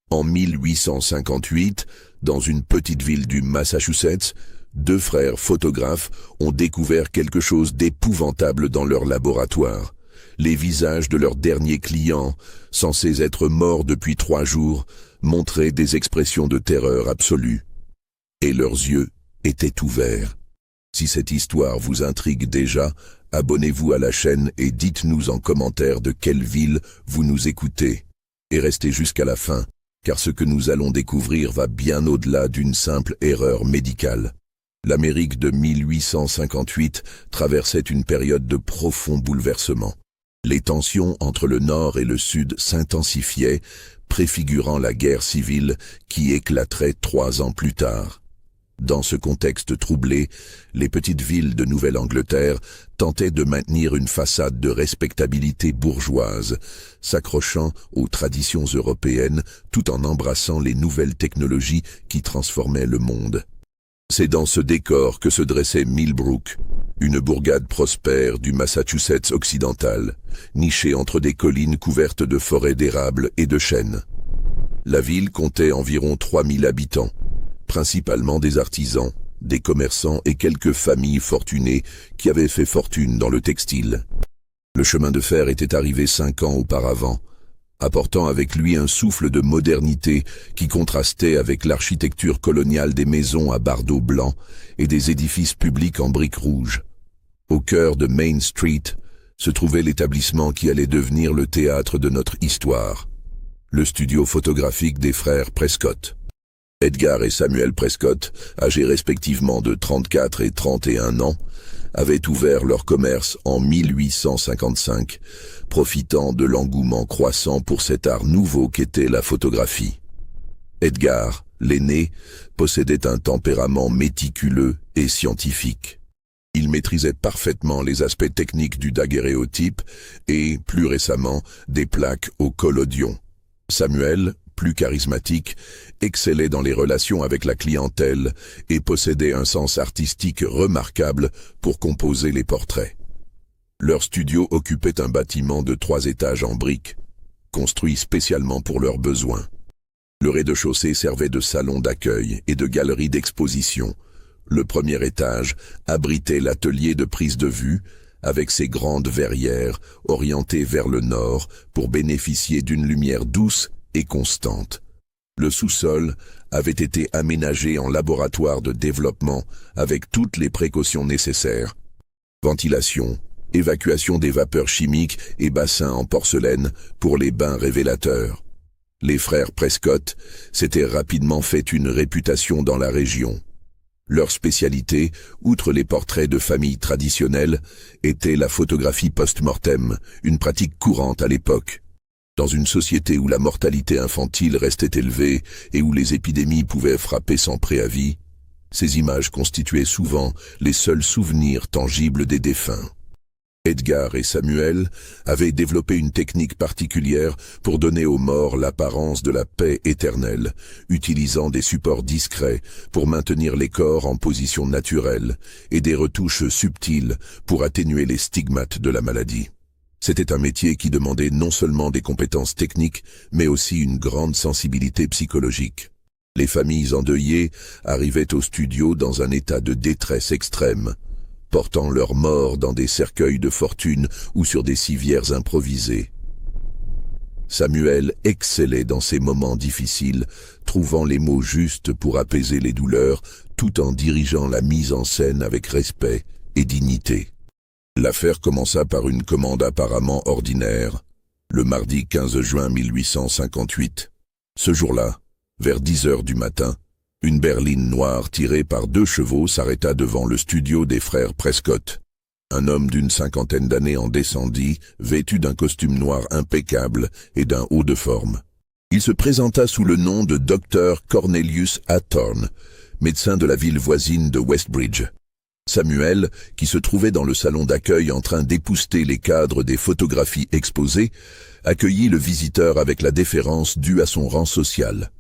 En 1858, dans une petite ville du Massachusetts, deux frères photographes ont découvert quelque chose d'épouvantable dans leur laboratoire. Les visages de leurs derniers clients, censés être morts depuis 3 jours, montraient des expressions de terreur absolue. Et leurs yeux étaient ouverts. Si cette histoire vous intrigue déjà, abonnez-vous à la chaîne et dites-nous en commentaire de quelle ville vous nous écoutez. Et restez jusqu'à la fin, car ce que nous allons découvrir va bien au-delà d'une simple erreur médicale. L'Amérique de 1858 traversait une période de profond bouleversement. Les tensions entre le Nord et le Sud s'intensifiaient, préfigurant la guerre civile qui éclaterait 3 ans plus tard. Dans ce contexte troublé, les petites villes de Nouvelle-Angleterre tentaient de maintenir une façade de respectabilité bourgeoise, s'accrochant aux traditions européennes tout en embrassant les nouvelles technologies qui transformaient le monde. C'est dans ce décor que se dressait Millbrook, une bourgade prospère du Massachusetts occidental, nichée entre des collines couvertes de forêts d'érables et de chênes. La ville comptait environ 3000 habitants, principalement des artisans, des commerçants et quelques familles fortunées qui avaient fait fortune dans le textile. Le chemin de fer était arrivé 5 ans auparavant, apportant avec lui un souffle de modernité qui contrastait avec l'architecture coloniale des maisons à bardeaux blancs et des édifices publics en briques rouges. Au cœur de Main Street se trouvait l'établissement qui allait devenir le théâtre de notre histoire, le studio photographique des frères Prescott. Edgar et Samuel Prescott, âgés respectivement de 34 et 31 ans, avaient ouvert leur commerce en 1855, profitant de l'engouement croissant pour cet art nouveau qu'était la photographie. Edgar, l'aîné, possédait un tempérament méticuleux et scientifique. Il maîtrisait parfaitement les aspects techniques du daguerréotype et, plus récemment, des plaques au collodion. Samuel, plus charismatique, excellait dans les relations avec la clientèle et possédait un sens artistique remarquable pour composer les portraits. Leur studio occupait un bâtiment de 3 étages en briques, construit spécialement pour leurs besoins. Le rez-de-chaussée servait de salon d'accueil et de galerie d'exposition. Le premier étage abritait l'atelier de prise de vue, avec ses grandes verrières orientées vers le nord pour bénéficier d'une lumière douce et constante. Le sous-sol avait été aménagé en laboratoire de développement avec toutes les précautions nécessaires. Ventilation, évacuation des vapeurs chimiques et bassins en porcelaine pour les bains révélateurs. Les frères Prescott s'étaient rapidement fait une réputation dans la région. Leur spécialité, outre les portraits de familles traditionnelles, était la photographie post-mortem, une pratique courante à l'époque. Dans une société où la mortalité infantile restait élevée et où les épidémies pouvaient frapper sans préavis, ces images constituaient souvent les seuls souvenirs tangibles des défunts. Edgar et Samuel avaient développé une technique particulière pour donner aux morts l'apparence de la paix éternelle, utilisant des supports discrets pour maintenir les corps en position naturelle et des retouches subtiles pour atténuer les stigmates de la maladie. C'était un métier qui demandait non seulement des compétences techniques, mais aussi une grande sensibilité psychologique. Les familles endeuillées arrivaient au studio dans un état de détresse extrême, portant leurs morts dans des cercueils de fortune ou sur des civières improvisées. Samuel excellait dans ces moments difficiles, trouvant les mots justes pour apaiser les douleurs, tout en dirigeant la mise en scène avec respect et dignité. L'affaire commença par une commande apparemment ordinaire, le mardi 15 juin 1858. Ce jour-là, vers 10 heures du matin, une berline noire tirée par 2 chevaux s'arrêta devant le studio des frères Prescott. Un homme d'une 50aine d'années en descendit, vêtu d'un costume noir impeccable et d'un haut de forme. Il se présenta sous le nom de Dr Cornelius Hathorne, médecin de la ville voisine de Westbridge. Samuel, qui se trouvait dans le salon d'accueil en train d'épousseter les cadres des photographies exposées, accueillit le visiteur avec la déférence due à son rang social.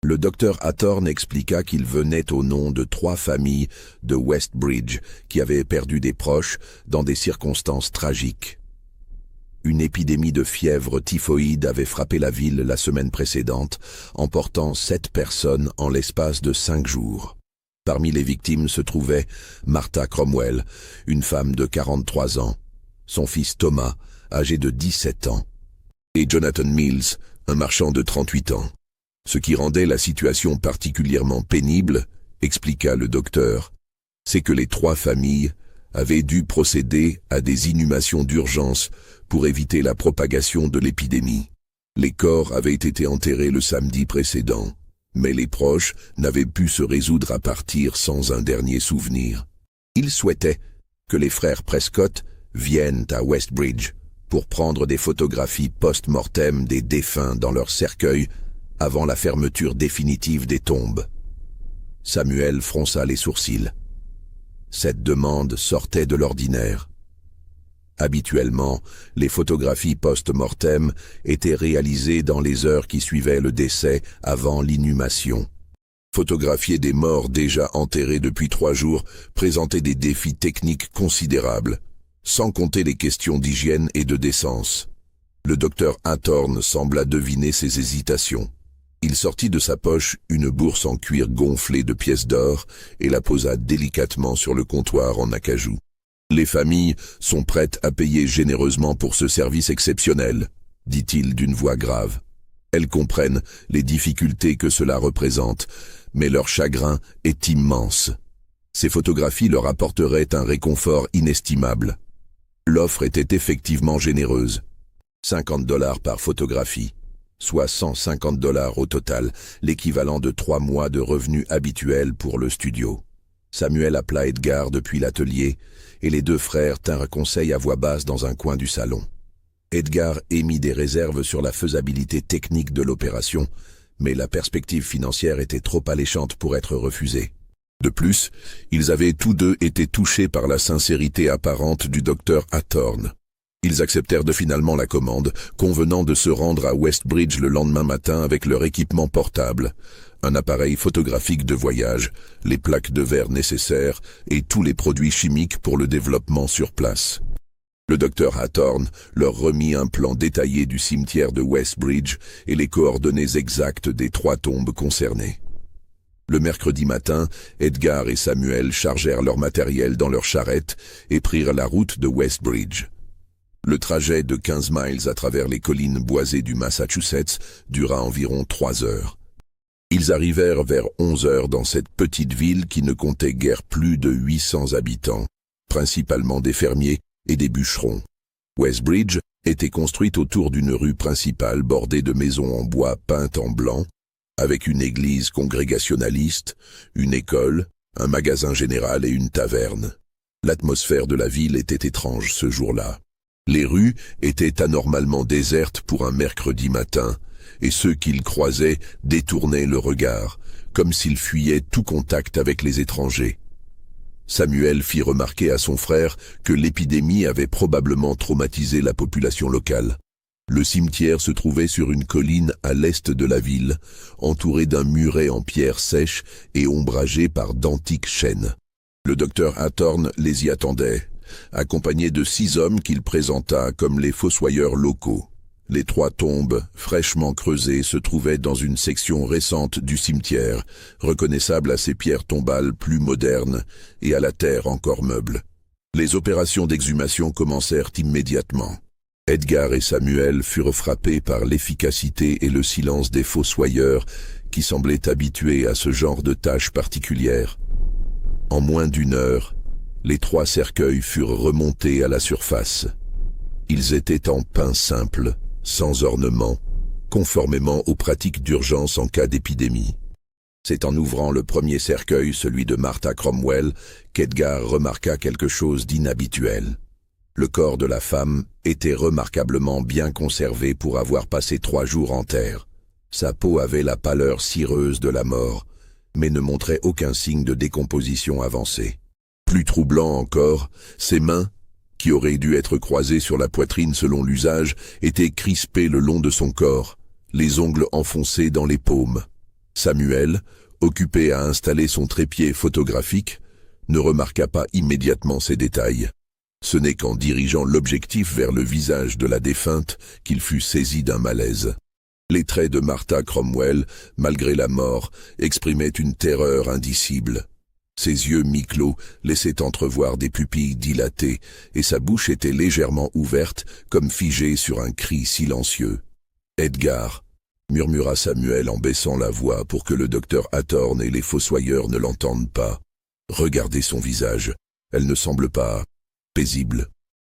Le docteur Hathorne expliqua qu'il venait au nom de 3 familles de Westbridge qui avaient perdu des proches dans des circonstances tragiques. Une épidémie de fièvre typhoïde avait frappé la ville la semaine précédente, emportant 7 personnes en l'espace de 5 jours. Parmi les victimes se trouvait Martha Cromwell, une femme de 43 ans, son fils Thomas, âgé de 17 ans, et Jonathan Mills, un marchand de 38 ans. Ce qui rendait la situation particulièrement pénible, expliqua le docteur, c'est que les 3 familles avaient dû procéder à des inhumations d'urgence pour éviter la propagation de l'épidémie. Les corps avaient été enterrés le samedi précédent, mais les proches n'avaient pu se résoudre à partir sans un dernier souvenir. Ils souhaitaient que les frères Prescott viennent à Westbridge pour prendre des photographies post-mortem des défunts dans leur cercueil avant la fermeture définitive des tombes. Samuel fronça les sourcils. Cette demande sortait de l'ordinaire. Habituellement, les photographies post-mortem étaient réalisées dans les heures qui suivaient le décès avant l'inhumation. Photographier des morts déjà enterrés depuis 3 jours présentait des défis techniques considérables, sans compter les questions d'hygiène et de décence. Le docteur Hathorn sembla deviner ses hésitations. Il sortit de sa poche une bourse en cuir gonflée de pièces d'or et la posa délicatement sur le comptoir en acajou. Les familles sont prêtes à payer généreusement pour ce service exceptionnel, dit-il d'une voix grave. Elles comprennent les difficultés que cela représente, mais leur chagrin est immense. Ces photographies leur apporteraient un réconfort inestimable. L'offre était effectivement généreuse. $50 par photographie, soit $150 au total, l'équivalent de 3 mois de revenus habituels pour le studio. Samuel appela Edgar depuis l'atelier, et les 2 frères tinrent conseil à voix basse dans un coin du salon. Edgar émit des réserves sur la faisabilité technique de l'opération, mais la perspective financière était trop alléchante pour être refusée. De plus, ils avaient tous 2 été touchés par la sincérité apparente du docteur Hathorn. Ils acceptèrent finalement la commande, convenant de se rendre à Westbridge le lendemain matin avec leur équipement portable, un appareil photographique de voyage, les plaques de verre nécessaires et tous les produits chimiques pour le développement sur place. Le docteur Hathorn leur remit un plan détaillé du cimetière de Westbridge et les coordonnées exactes des 3 tombes concernées. Le mercredi matin, Edgar et Samuel chargèrent leur matériel dans leur charrette et prirent la route de Westbridge. Le trajet de 15 miles à travers les collines boisées du Massachusetts dura environ 3 heures. Ils arrivèrent vers 11 heures dans cette petite ville qui ne comptait guère plus de 800 habitants, principalement des fermiers et des bûcherons. Westbridge était construite autour d'une rue principale bordée de maisons en bois peintes en blanc, avec une église congrégationaliste, une école, un magasin général et une taverne. L'atmosphère de la ville était étrange ce jour-là. Les rues étaient anormalement désertes pour un mercredi matin, et ceux qu'ils croisaient détournaient le regard, comme s'ils fuyaient tout contact avec les étrangers. Samuel fit remarquer à son frère que l'épidémie avait probablement traumatisé la population locale. Le cimetière se trouvait sur une colline à l'est de la ville, entouré d'un muret en pierre sèche et ombragé par d'antiques chênes. Le docteur Hathorn les y attendait, accompagné de 6 hommes qu'il présenta comme les fossoyeurs locaux. Les 3 tombes, fraîchement creusées, se trouvaient dans une section récente du cimetière, reconnaissable à ses pierres tombales plus modernes et à la terre encore meuble. Les opérations d'exhumation commencèrent immédiatement. Edgar et Samuel furent frappés par l'efficacité et le silence des fossoyeurs qui semblaient habitués à ce genre de tâches particulières. En moins d'1 heure, les 3 cercueils furent remontés à la surface. Ils étaient en pin simple, sans ornement, conformément aux pratiques d'urgence en cas d'épidémie. C'est en ouvrant le premier cercueil, celui de Martha Cromwell, qu'Edgar remarqua quelque chose d'inhabituel. Le corps de la femme était remarquablement bien conservé pour avoir passé 3 jours en terre. Sa peau avait la pâleur cireuse de la mort, mais ne montrait aucun signe de décomposition avancée. Plus troublant encore, ses mains, qui auraient dû être croisées sur la poitrine selon l'usage, étaient crispées le long de son corps, les ongles enfoncés dans les paumes. Samuel, occupé à installer son trépied photographique, ne remarqua pas immédiatement ces détails. Ce n'est qu'en dirigeant l'objectif vers le visage de la défunte qu'il fut saisi d'un malaise. Les traits de Martha Cromwell, malgré la mort, exprimaient une terreur indicible. Ses yeux mi-clos laissaient entrevoir des pupilles dilatées, et sa bouche était légèrement ouverte, comme figée sur un cri silencieux. « Edgar !» murmura Samuel en baissant la voix pour que le docteur Hathorn et les fossoyeurs ne l'entendent pas. « Regardez son visage, elle ne semble pas paisible. »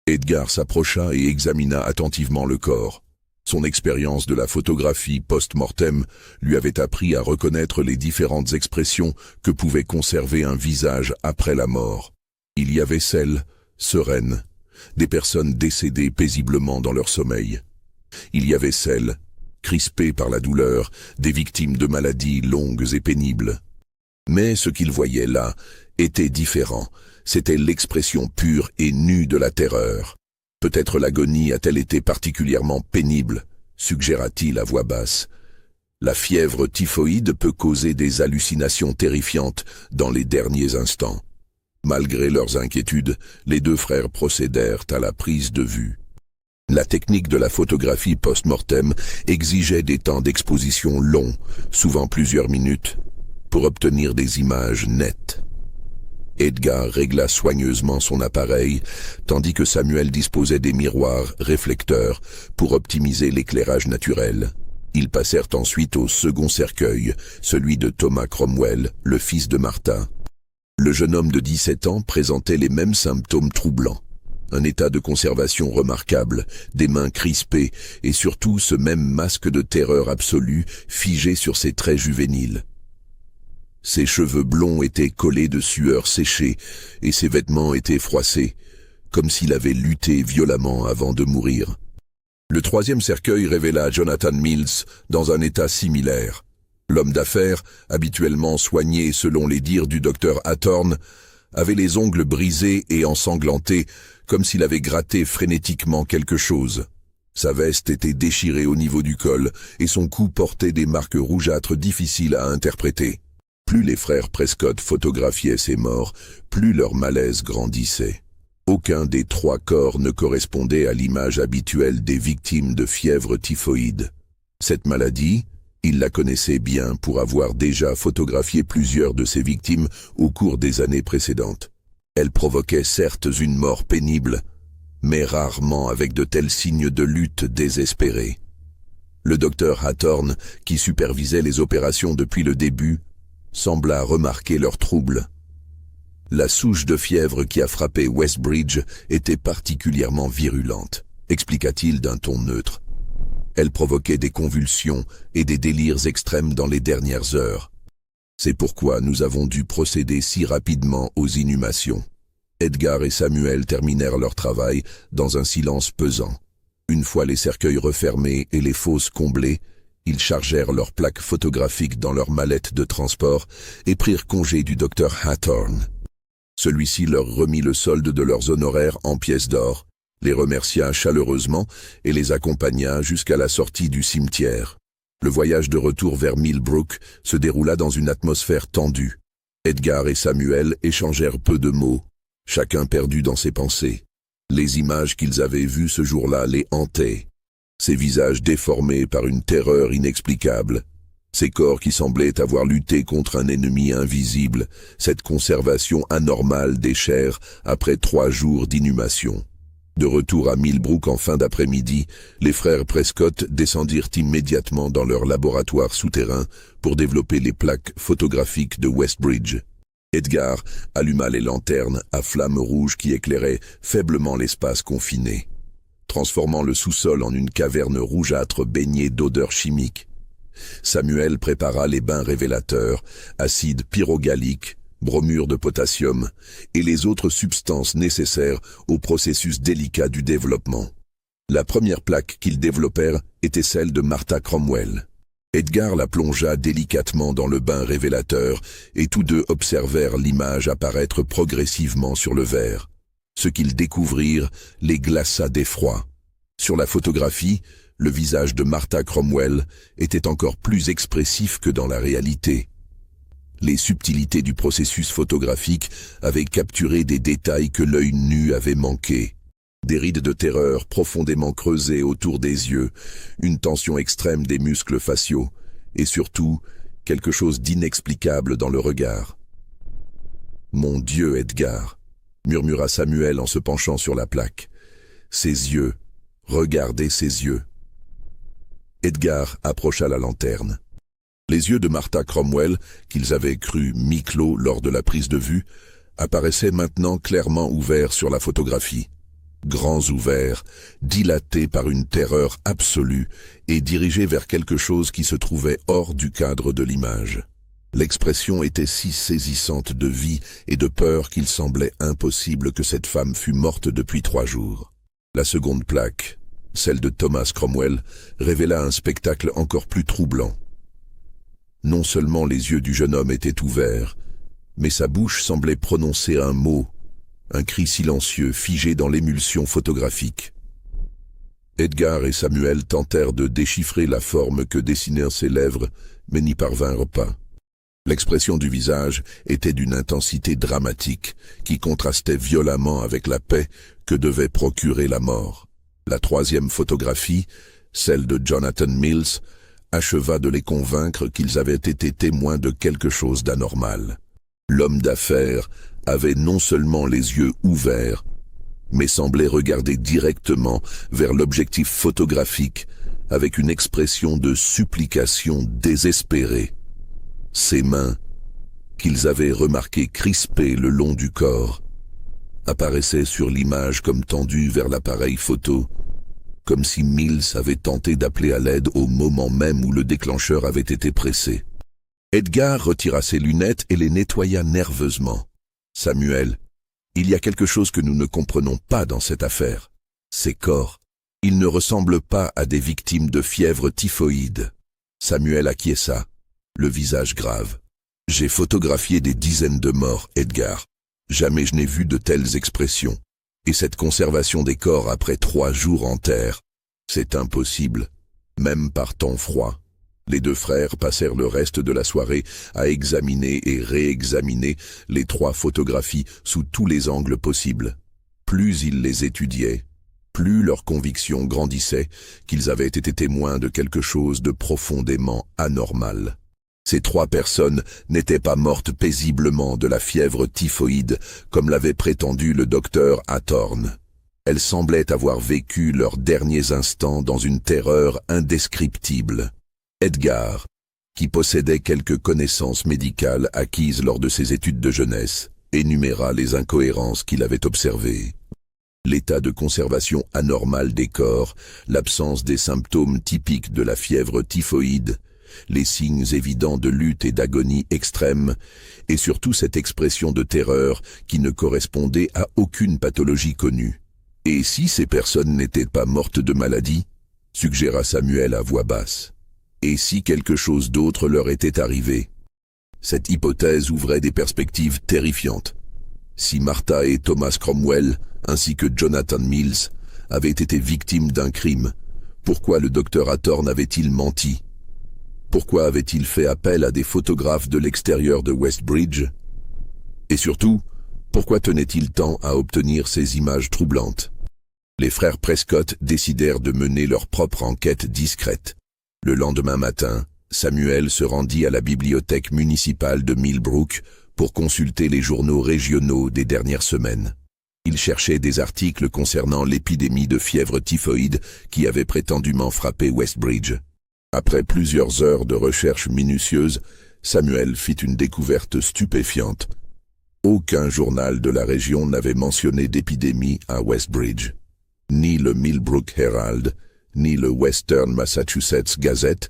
Edgar s'approcha et examina attentivement le corps. Son expérience de la photographie post-mortem lui avait appris à reconnaître les différentes expressions que pouvait conserver un visage après la mort. Il y avait celles, sereines, des personnes décédées paisiblement dans leur sommeil. Il y avait celles, crispées par la douleur, des victimes de maladies longues et pénibles. Mais ce qu'il voyait là était différent. C'était l'expression pure et nue de la terreur. Peut-être l'agonie a-t-elle été particulièrement pénible, suggéra-t-il à voix basse. La fièvre typhoïde peut causer des hallucinations terrifiantes dans les derniers instants. Malgré leurs inquiétudes, les deux frères procédèrent à la prise de vue. La technique de la photographie post-mortem exigeait des temps d'exposition longs, souvent plusieurs minutes, pour obtenir des images nettes. Edgar régla soigneusement son appareil, tandis que Samuel disposait des miroirs réflecteurs pour optimiser l'éclairage naturel. Ils passèrent ensuite au second cercueil, celui de Thomas Cromwell, le fils de Martha. Le jeune homme de 17 ans présentait les mêmes symptômes troublants. Un état de conservation remarquable, des mains crispées et surtout ce même masque de terreur absolue figé sur ses traits juvéniles. Ses cheveux blonds étaient collés de sueur séchée et ses vêtements étaient froissés, comme s'il avait lutté violemment avant de mourir. Le troisième cercueil révéla Jonathan Mills dans un état similaire. L'homme d'affaires, habituellement soigné selon les dires du docteur Hathorn, avait les ongles brisés et ensanglantés, comme s'il avait gratté frénétiquement quelque chose. Sa veste était déchirée au niveau du col et son cou portait des marques rougeâtres difficiles à interpréter. Plus les frères Prescott photographiaient ces morts, plus leur malaise grandissait. Aucun des trois corps ne correspondait à l'image habituelle des victimes de fièvre typhoïde. Cette maladie, ils la connaissaient bien pour avoir déjà photographié plusieurs de ses victimes au cours des années précédentes. Elle provoquait certes une mort pénible, mais rarement avec de tels signes de lutte désespérée. Le docteur Hathorn, qui supervisait les opérations depuis le début, sembla remarquer leurs troubles. La souche de fièvre qui a frappé Westbridge était particulièrement virulente, expliqua-t-il d'un ton neutre. Elle provoquait des convulsions et des délires extrêmes dans les dernières heures. C'est pourquoi nous avons dû procéder si rapidement aux inhumations. Edgar et Samuel terminèrent leur travail dans un silence pesant. Une fois les cercueils refermés et les fosses comblées, ils chargèrent leurs plaques photographiques dans leur mallette de transport et prirent congé du docteur Hathorn. Celui-ci leur remit le solde de leurs honoraires en pièces d'or, les remercia chaleureusement et les accompagna jusqu'à la sortie du cimetière. Le voyage de retour vers Millbrook se déroula dans une atmosphère tendue. Edgar et Samuel échangèrent peu de mots, chacun perdu dans ses pensées. Les images qu'ils avaient vues ce jour-là les hantaient. Ces visages déformés par une terreur inexplicable, ces corps qui semblaient avoir lutté contre un ennemi invisible, cette conservation anormale des chairs après 3 jours d'inhumation. De retour à Millbrook en fin d'après-midi, les frères Prescott descendirent immédiatement dans leur laboratoire souterrain pour développer les plaques photographiques de Westbridge. Edgar alluma les lanternes à flammes rouges qui éclairaient faiblement l'espace confiné, transformant le sous-sol en une caverne rougeâtre baignée d'odeurs chimiques. Samuel prépara les bains révélateurs, acide pyrogallique, bromure de potassium et les autres substances nécessaires au processus délicat du développement. La première plaque qu'ils développèrent était celle de Martha Cromwell. Edgar la plongea délicatement dans le bain révélateur et tous deux observèrent l'image apparaître progressivement sur le verre. Ce qu'ils découvrirent les glaça d'effroi. Sur la photographie, le visage de Martha Cromwell était encore plus expressif que dans la réalité. Les subtilités du processus photographique avaient capturé des détails que l'œil nu avait manqués. Des rides de terreur profondément creusées autour des yeux, une tension extrême des muscles faciaux, et surtout, quelque chose d'inexplicable dans le regard. « Mon Dieu, Edgar !» murmura Samuel en se penchant sur la plaque. « Ses yeux, regardez ses yeux !» Edgar approcha la lanterne. Les yeux de Martha Cromwell, qu'ils avaient cru mi-clos lors de la prise de vue, apparaissaient maintenant clairement ouverts sur la photographie. Grands ouverts, dilatés par une terreur absolue et dirigés vers quelque chose qui se trouvait hors du cadre de l'image. L'expression était si saisissante de vie et de peur qu'il semblait impossible que cette femme fût morte depuis 3 jours. La seconde plaque, celle de Thomas Cromwell, révéla un spectacle encore plus troublant. Non seulement les yeux du jeune homme étaient ouverts, mais sa bouche semblait prononcer un mot, un cri silencieux figé dans l'émulsion photographique. Edgar et Samuel tentèrent de déchiffrer la forme que dessinèrent ses lèvres, mais n'y parvinrent pas. L'expression du visage était d'une intensité dramatique qui contrastait violemment avec la paix que devait procurer la mort. La troisième photographie, celle de Jonathan Mills, acheva de les convaincre qu'ils avaient été témoins de quelque chose d'anormal. L'homme d'affaires avait non seulement les yeux ouverts, mais semblait regarder directement vers l'objectif photographique avec une expression de supplication désespérée. Ses mains, qu'ils avaient remarquées crispées le long du corps, apparaissaient sur l'image comme tendues vers l'appareil photo, comme si Mills avait tenté d'appeler à l'aide au moment même où le déclencheur avait été pressé. Edgar retira ses lunettes et les nettoya nerveusement. « Samuel, il y a quelque chose que nous ne comprenons pas dans cette affaire. Ces corps, ils ne ressemblent pas à des victimes de fièvre typhoïde. » Samuel acquiesça, le visage grave. « J'ai photographié des dizaines de morts, Edgar. Jamais je n'ai vu de telles expressions. Et cette conservation des corps après 3 jours en terre, c'est impossible, même par temps froid. » Les 2 frères passèrent le reste de la soirée à examiner et réexaminer les 3 photographies sous tous les angles possibles. Plus ils les étudiaient, plus leur conviction grandissait qu'ils avaient été témoins de quelque chose de profondément anormal. Ces 3 personnes n'étaient pas mortes paisiblement de la fièvre typhoïde, comme l'avait prétendu le docteur Hathorne. Elles semblaient avoir vécu leurs derniers instants dans une terreur indescriptible. Edgar, qui possédait quelques connaissances médicales acquises lors de ses études de jeunesse, énuméra les incohérences qu'il avait observées. L'état de conservation anormal des corps, l'absence des symptômes typiques de la fièvre typhoïde, les signes évidents de lutte et d'agonie extrême, et surtout cette expression de terreur qui ne correspondait à aucune pathologie connue. Et si ces personnes n'étaient pas mortes de maladie, suggéra Samuel à voix basse. Et si quelque chose d'autre leur était arrivé? Cette hypothèse ouvrait des perspectives terrifiantes. Si Martha et Thomas Cromwell, ainsi que Jonathan Mills, avaient été victimes d'un crime, pourquoi le docteur Hathorne avait-il menti? Pourquoi avait-il fait appel à des photographes de l'extérieur de Westbridge? Et surtout, pourquoi tenait-il tant à obtenir ces images troublantes? Les frères Prescott décidèrent de mener leur propre enquête discrète. Le lendemain matin, Samuel se rendit à la bibliothèque municipale de Millbrook pour consulter les journaux régionaux des dernières semaines. Il cherchait des articles concernant l'épidémie de fièvre typhoïde qui avait prétendument frappé Westbridge. Après plusieurs heures de recherche minutieuse, Samuel fit une découverte stupéfiante. Aucun journal de la région n'avait mentionné d'épidémie à Westbridge. Ni le Millbrook Herald, ni le Western Massachusetts Gazette,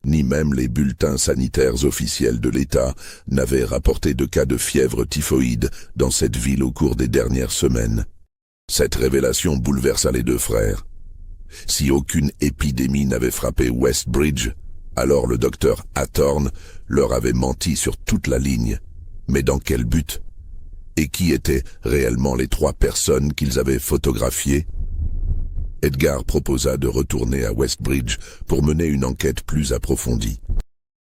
ni même les bulletins sanitaires officiels de l'État n'avaient rapporté de cas de fièvre typhoïde dans cette ville au cours des dernières semaines. Cette révélation bouleversa les 2 frères. Si aucune épidémie n'avait frappé Westbridge, alors le docteur Hathorne leur avait menti sur toute la ligne. Mais dans quel but? Et qui étaient réellement les 3 personnes qu'ils avaient photographiées? Edgar proposa de retourner à Westbridge pour mener une enquête plus approfondie.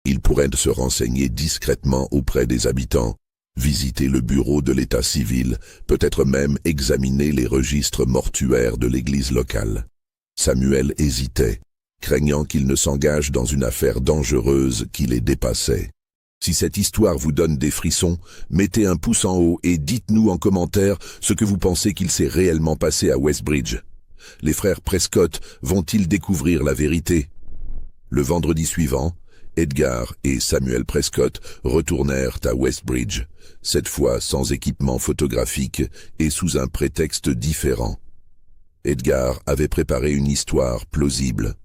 Ils pourraient se renseigner discrètement auprès des habitants, visiter le bureau de l'état civil, peut-être même examiner les registres mortuaires de l'église locale. Samuel hésitait, craignant qu'il ne s'engage dans une affaire dangereuse qui les dépassait. Si cette histoire vous donne des frissons, mettez un pouce en haut et dites-nous en commentaire ce que vous pensez qu'il s'est réellement passé à Westbridge. Les frères Prescott vont-ils découvrir la vérité? Le vendredi suivant, Edgar et Samuel Prescott retournèrent à Westbridge, cette fois sans équipement photographique et sous un prétexte différent. Edgar avait préparé une histoire plausible.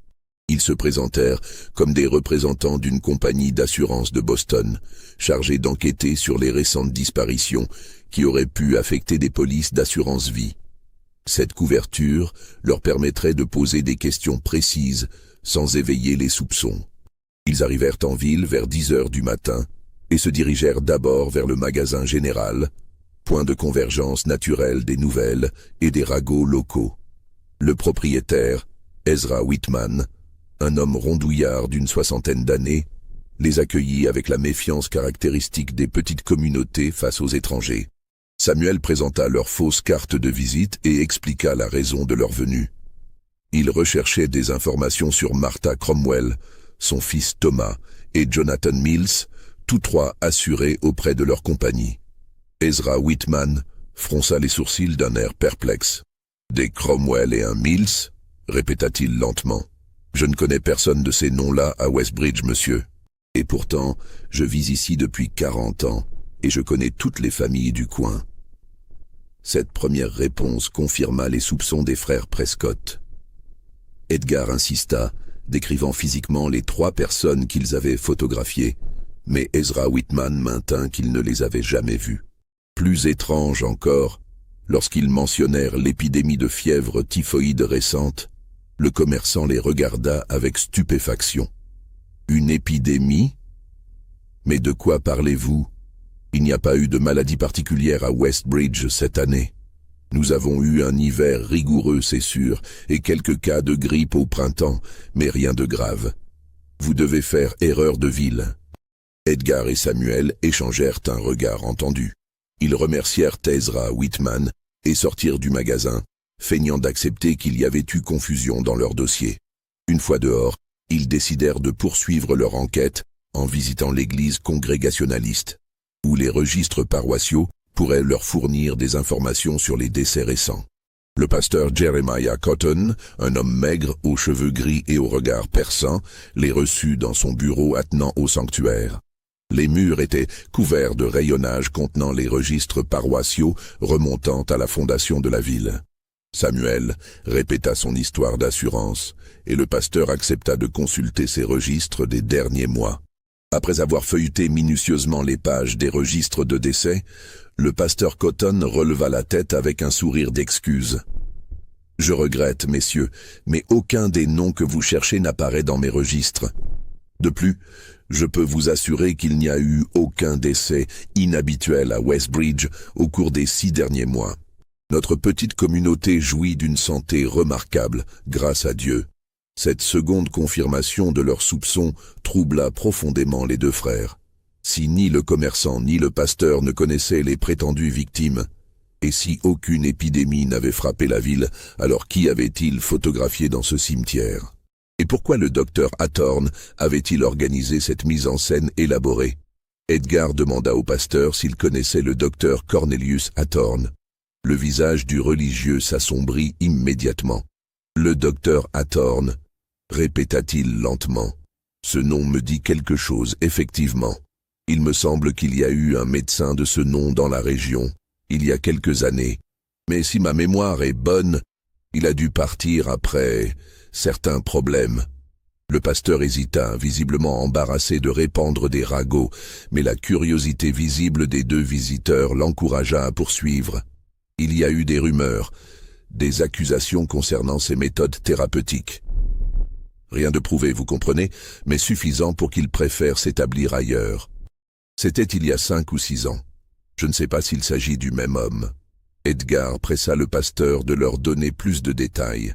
Ils se présentèrent comme des représentants d'une compagnie d'assurance de Boston, chargée d'enquêter sur les récentes disparitions qui auraient pu affecter des polices d'assurance vie. Cette couverture leur permettrait de poser des questions précises sans éveiller les soupçons. Ils arrivèrent en ville vers 10 heures du matin et se dirigèrent d'abord vers le magasin général, point de convergence naturelle des nouvelles et des ragots locaux. Le propriétaire, Ezra Whitman, un homme rondouillard d'une 60aine d'années, les accueillit avec la méfiance caractéristique des petites communautés face aux étrangers. Samuel présenta leur fausse carte de visite et expliqua la raison de leur venue. Il recherchait des informations sur Martha Cromwell, son fils Thomas et Jonathan Mills, tous trois assurés auprès de leur compagnie. Ezra Whitman fronça les sourcils d'un air perplexe. « Des Cromwell et un Mills » répéta-t-il lentement. « Je ne connais personne de ces noms-là à Westbridge, monsieur. Et pourtant, je vis ici depuis 40 ans, et je connais toutes les familles du coin. » Cette première réponse confirma les soupçons des frères Prescott. Edgar insista, décrivant physiquement les 3 personnes qu'ils avaient photographiées, mais Ezra Whitman maintint qu'ils ne les avait jamais vues. Plus étrange encore, lorsqu'ils mentionnèrent l'épidémie de fièvre typhoïde récente, le commerçant les regarda avec stupéfaction. « Une épidémie? Mais de quoi parlez-vous? Il n'y a pas eu de maladie particulière à Westbridge cette année. Nous avons eu un hiver rigoureux, c'est sûr, et quelques cas de grippe au printemps, mais rien de grave. Vous devez faire erreur de ville. » Edgar et Samuel échangèrent un regard entendu. Ils remercièrent Ezra Whitman et sortirent du magasin, feignant d'accepter qu'il y avait eu confusion dans leur dossier. Une fois dehors, ils décidèrent de poursuivre leur enquête en visitant l'église congrégationaliste, où les registres paroissiaux pourraient leur fournir des informations sur les décès récents. Le pasteur Jeremiah Cotton, un homme maigre, aux cheveux gris et au regard perçant, les reçut dans son bureau attenant au sanctuaire. Les murs étaient couverts de rayonnages contenant les registres paroissiaux remontant à la fondation de la ville. Samuel répéta son histoire d'assurance, et le pasteur accepta de consulter ses registres des derniers mois. Après avoir feuilleté minutieusement les pages des registres de décès, le pasteur Cotton releva la tête avec un sourire d'excuse. « Je regrette, messieurs, mais aucun des noms que vous cherchez n'apparaît dans mes registres. De plus, je peux vous assurer qu'il n'y a eu aucun décès inhabituel à Westbridge au cours des 6 derniers mois. Notre petite communauté jouit d'une santé remarquable, grâce à Dieu. » Cette seconde confirmation de leurs soupçons troubla profondément les 2 frères. Si ni le commerçant ni le pasteur ne connaissaient les prétendues victimes, et si aucune épidémie n'avait frappé la ville, alors qui avait-il photographié dans ce cimetière? Et pourquoi le docteur Hathorne avait-il organisé cette mise en scène élaborée? Edgar demanda au pasteur s'il connaissait le docteur Cornelius Hathorne. Le visage du religieux s'assombrit immédiatement. « Le docteur Hathorne » répéta-t-il lentement. « Ce nom me dit quelque chose, effectivement. Il me semble qu'il y a eu un médecin de ce nom dans la région, il y a quelques années. Mais si ma mémoire est bonne, il a dû partir après certains problèmes. » Le pasteur hésita, visiblement embarrassé de répandre des ragots, mais la curiosité visible des 2 visiteurs l'encouragea à poursuivre. Il y a eu des rumeurs, des accusations concernant ses méthodes thérapeutiques. Rien de prouvé, vous comprenez, mais suffisant pour qu'il préfère s'établir ailleurs. C'était il y a 5 ou 6 ans. Je ne sais pas s'il s'agit du même homme. Edgar pressa le pasteur de leur donner plus de détails.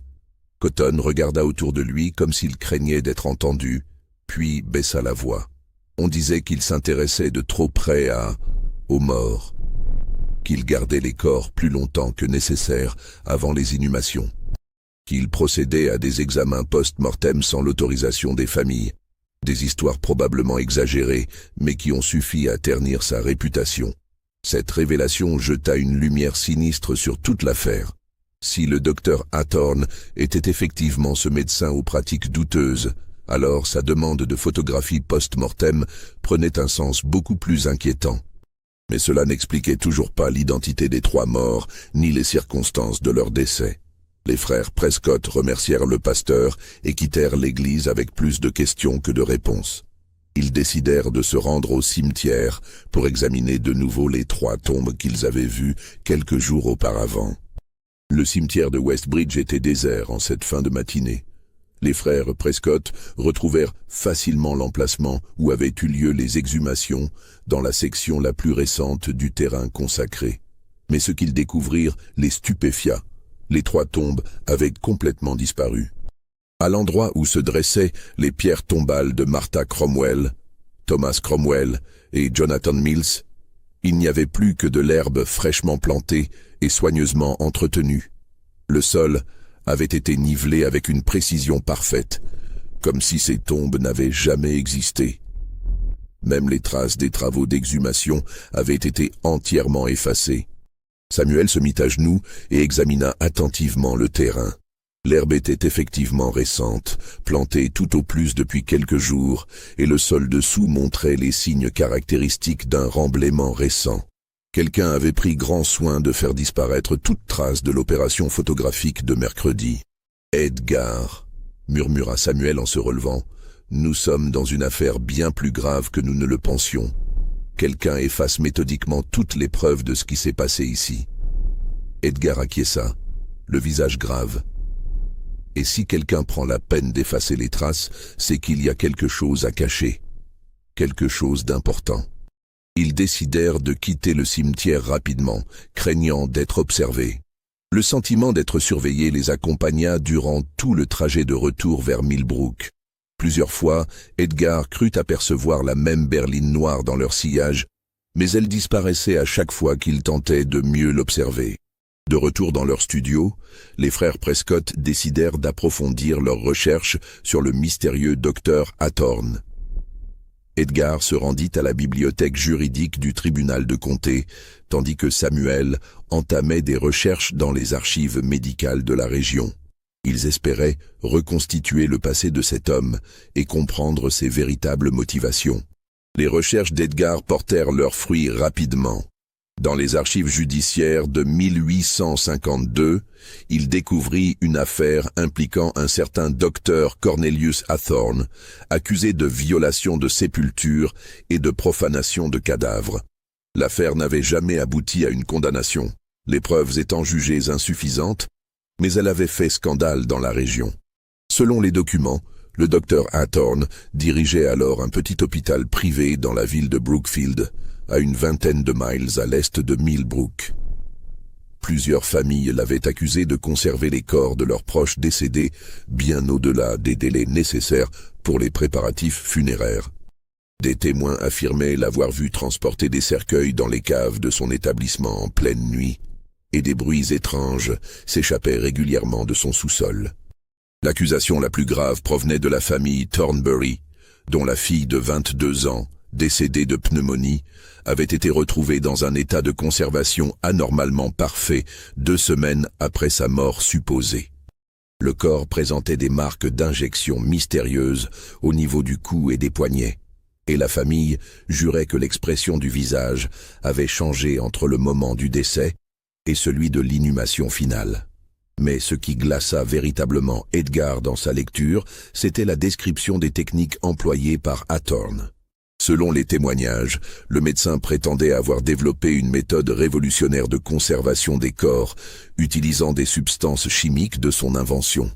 Cotton regarda autour de lui comme s'il craignait d'être entendu, puis baissa la voix. On disait qu'il s'intéressait de trop près aux morts, qu'il gardait les corps plus longtemps que nécessaire avant les inhumations, qu'il procédait à des examens post-mortem sans l'autorisation des familles. Des histoires probablement exagérées, mais qui ont suffi à ternir sa réputation. Cette révélation jeta une lumière sinistre sur toute l'affaire. Si le docteur Hathorn était effectivement ce médecin aux pratiques douteuses, alors sa demande de photographie post-mortem prenait un sens beaucoup plus inquiétant. Mais cela n'expliquait toujours pas l'identité des 3 morts, ni les circonstances de leur décès. Les frères Prescott remercièrent le pasteur et quittèrent l'église avec plus de questions que de réponses. Ils décidèrent de se rendre au cimetière pour examiner de nouveau les 3 tombes qu'ils avaient vues quelques jours auparavant. Le cimetière de Westbridge était désert en cette fin de matinée. Les frères Prescott retrouvèrent facilement l'emplacement où avaient eu lieu les exhumations dans la section la plus récente du terrain consacré. Mais ce qu'ils découvrirent les stupéfia. Les 3 tombes avaient complètement disparu. À l'endroit où se dressaient les pierres tombales de Martha Cromwell, Thomas Cromwell et Jonathan Mills, il n'y avait plus que de l'herbe fraîchement plantée et soigneusement entretenue. Le sol avait été nivelé avec une précision parfaite, comme si ces tombes n'avaient jamais existé. Même les traces des travaux d'exhumation avaient été entièrement effacées. Samuel se mit à genoux et examina attentivement le terrain. L'herbe était effectivement récente, plantée tout au plus depuis quelques jours, et le sol dessous montrait les signes caractéristiques d'un remblaiement récent. Quelqu'un avait pris grand soin de faire disparaître toute trace de l'opération photographique de mercredi. « Edgar », murmura Samuel en se relevant, « nous sommes dans une affaire bien plus grave que nous ne le pensions. Quelqu'un efface méthodiquement toutes les preuves de ce qui s'est passé ici. » Edgar acquiesça, le visage grave. « Et si quelqu'un prend la peine d'effacer les traces, c'est qu'il y a quelque chose à cacher. Quelque chose d'important. » Ils décidèrent de quitter le cimetière rapidement, craignant d'être observés. Le sentiment d'être surveillés les accompagna durant tout le trajet de retour vers Millbrook. Plusieurs fois, Edgar crut apercevoir la même berline noire dans leur sillage, mais elle disparaissait à chaque fois qu'ils tentaient de mieux l'observer. De retour dans leur studio, les frères Prescott décidèrent d'approfondir leurs recherches sur le mystérieux docteur Hathorn. Edgar se rendit à la bibliothèque juridique du tribunal de comté, tandis que Samuel entamait des recherches dans les archives médicales de la région. Ils espéraient reconstituer le passé de cet homme et comprendre ses véritables motivations. Les recherches d'Edgar portèrent leurs fruits rapidement. Dans les archives judiciaires de 1852, il découvrit une affaire impliquant un certain docteur Cornelius Hathorn, accusé de violation de sépulture et de profanation de cadavres. L'affaire n'avait jamais abouti à une condamnation, les preuves étant jugées insuffisantes, mais elle avait fait scandale dans la région. Selon les documents, le docteur Hathorn dirigeait alors un petit hôpital privé dans la ville de Brookfield, à une vingtaine de miles à l'est de Millbrook. Plusieurs familles l'avaient accusé de conserver les corps de leurs proches décédés bien au-delà des délais nécessaires pour les préparatifs funéraires. Des témoins affirmaient l'avoir vu transporter des cercueils dans les caves de son établissement en pleine nuit, et des bruits étranges s'échappaient régulièrement de son sous-sol. L'accusation la plus grave provenait de la famille Thornbury, dont la fille de 22 ans, décédée de pneumonie, avait été retrouvée dans un état de conservation anormalement parfait 2 semaines après sa mort supposée. Le corps présentait des marques d'injection mystérieuses au niveau du cou et des poignets, et la famille jurait que l'expression du visage avait changé entre le moment du décès et celui de l'inhumation finale. Mais ce qui glaça véritablement Edgar dans sa lecture, c'était la description des techniques employées par Hathorn. Selon les témoignages, le médecin prétendait avoir développé une méthode révolutionnaire de conservation des corps, utilisant des substances chimiques de son invention.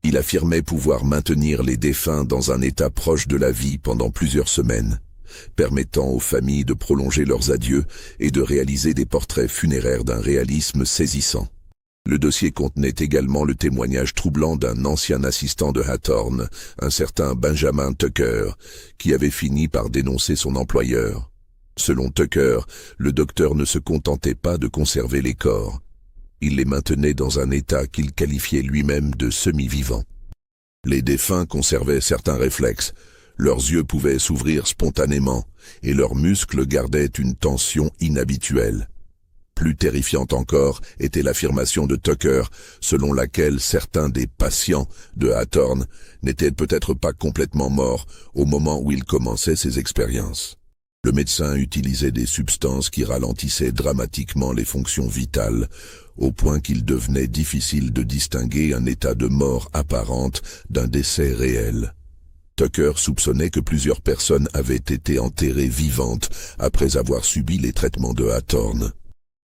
Il affirmait pouvoir maintenir les défunts dans un état proche de la vie pendant plusieurs semaines, permettant aux familles de prolonger leurs adieux et de réaliser des portraits funéraires d'un réalisme saisissant. Le dossier contenait également le témoignage troublant d'un ancien assistant de Hathorne, un certain Benjamin Tucker, qui avait fini par dénoncer son employeur. Selon Tucker, le docteur ne se contentait pas de conserver les corps. Il les maintenait dans un état qu'il qualifiait lui-même de semi-vivant. Les défunts conservaient certains réflexes. Leurs yeux pouvaient s'ouvrir spontanément et leurs muscles gardaient une tension inhabituelle. Plus terrifiante encore était l'affirmation de Tucker, selon laquelle certains des patients de Hathorne n'étaient peut-être pas complètement morts au moment où il commençait ses expériences. Le médecin utilisait des substances qui ralentissaient dramatiquement les fonctions vitales, au point qu'il devenait difficile de distinguer un état de mort apparente d'un décès réel. Tucker soupçonnait que plusieurs personnes avaient été enterrées vivantes après avoir subi les traitements de Hathorne.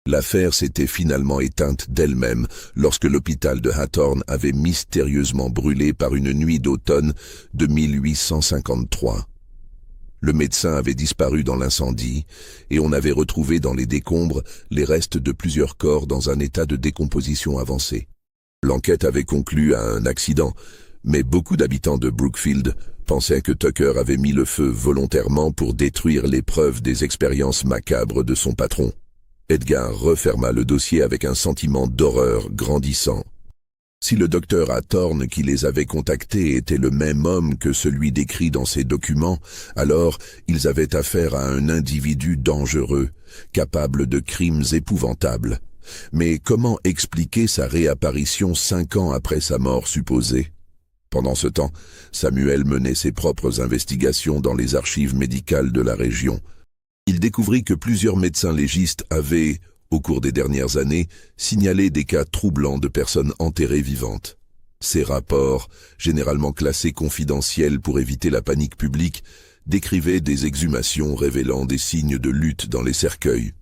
L'affaire s'était finalement éteinte d'elle-même lorsque l'hôpital de Hathorne avait mystérieusement brûlé par une nuit d'automne de 1853. Le médecin avait disparu dans l'incendie et on avait retrouvé dans les décombres les restes de plusieurs corps dans un état de décomposition avancée. L'enquête avait conclu à un accident, mais beaucoup d'habitants de Brookfield pensaient que Tucker avait mis le feu volontairement pour détruire les preuves des expériences macabres de son patron. Edgar referma le dossier avec un sentiment d'horreur grandissant. Si le docteur Hathorne qui les avait contactés était le même homme que celui décrit dans ces documents, alors ils avaient affaire à un individu dangereux, capable de crimes épouvantables. Mais comment expliquer sa réapparition 5 ans après sa mort supposée? Pendant ce temps, Samuel menait ses propres investigations dans les archives médicales de la région. Il découvrit que plusieurs médecins légistes avaient, au cours des dernières années, signalé des cas troublants de personnes enterrées vivantes. Ces rapports, généralement classés confidentiels pour éviter la panique publique, décrivaient des exhumations révélant des signes de lutte dans les cercueils.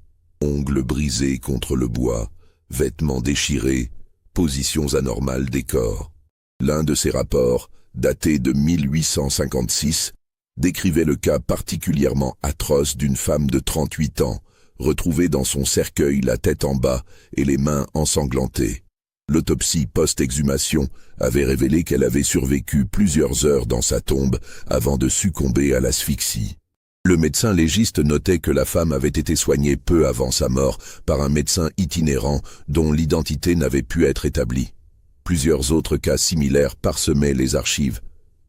Ongles brisés contre le bois, vêtements déchirés, positions anormales des corps. L'un de ces rapports, daté de 1856, décrivait le cas particulièrement atroce d'une femme de 38 ans, retrouvée dans son cercueil la tête en bas et les mains ensanglantées. L'autopsie post-exhumation avait révélé qu'elle avait survécu plusieurs heures dans sa tombe avant de succomber à l'asphyxie. Le médecin légiste notait que la femme avait été soignée peu avant sa mort par un médecin itinérant dont l'identité n'avait pu être établie. Plusieurs autres cas similaires parsemaient les archives,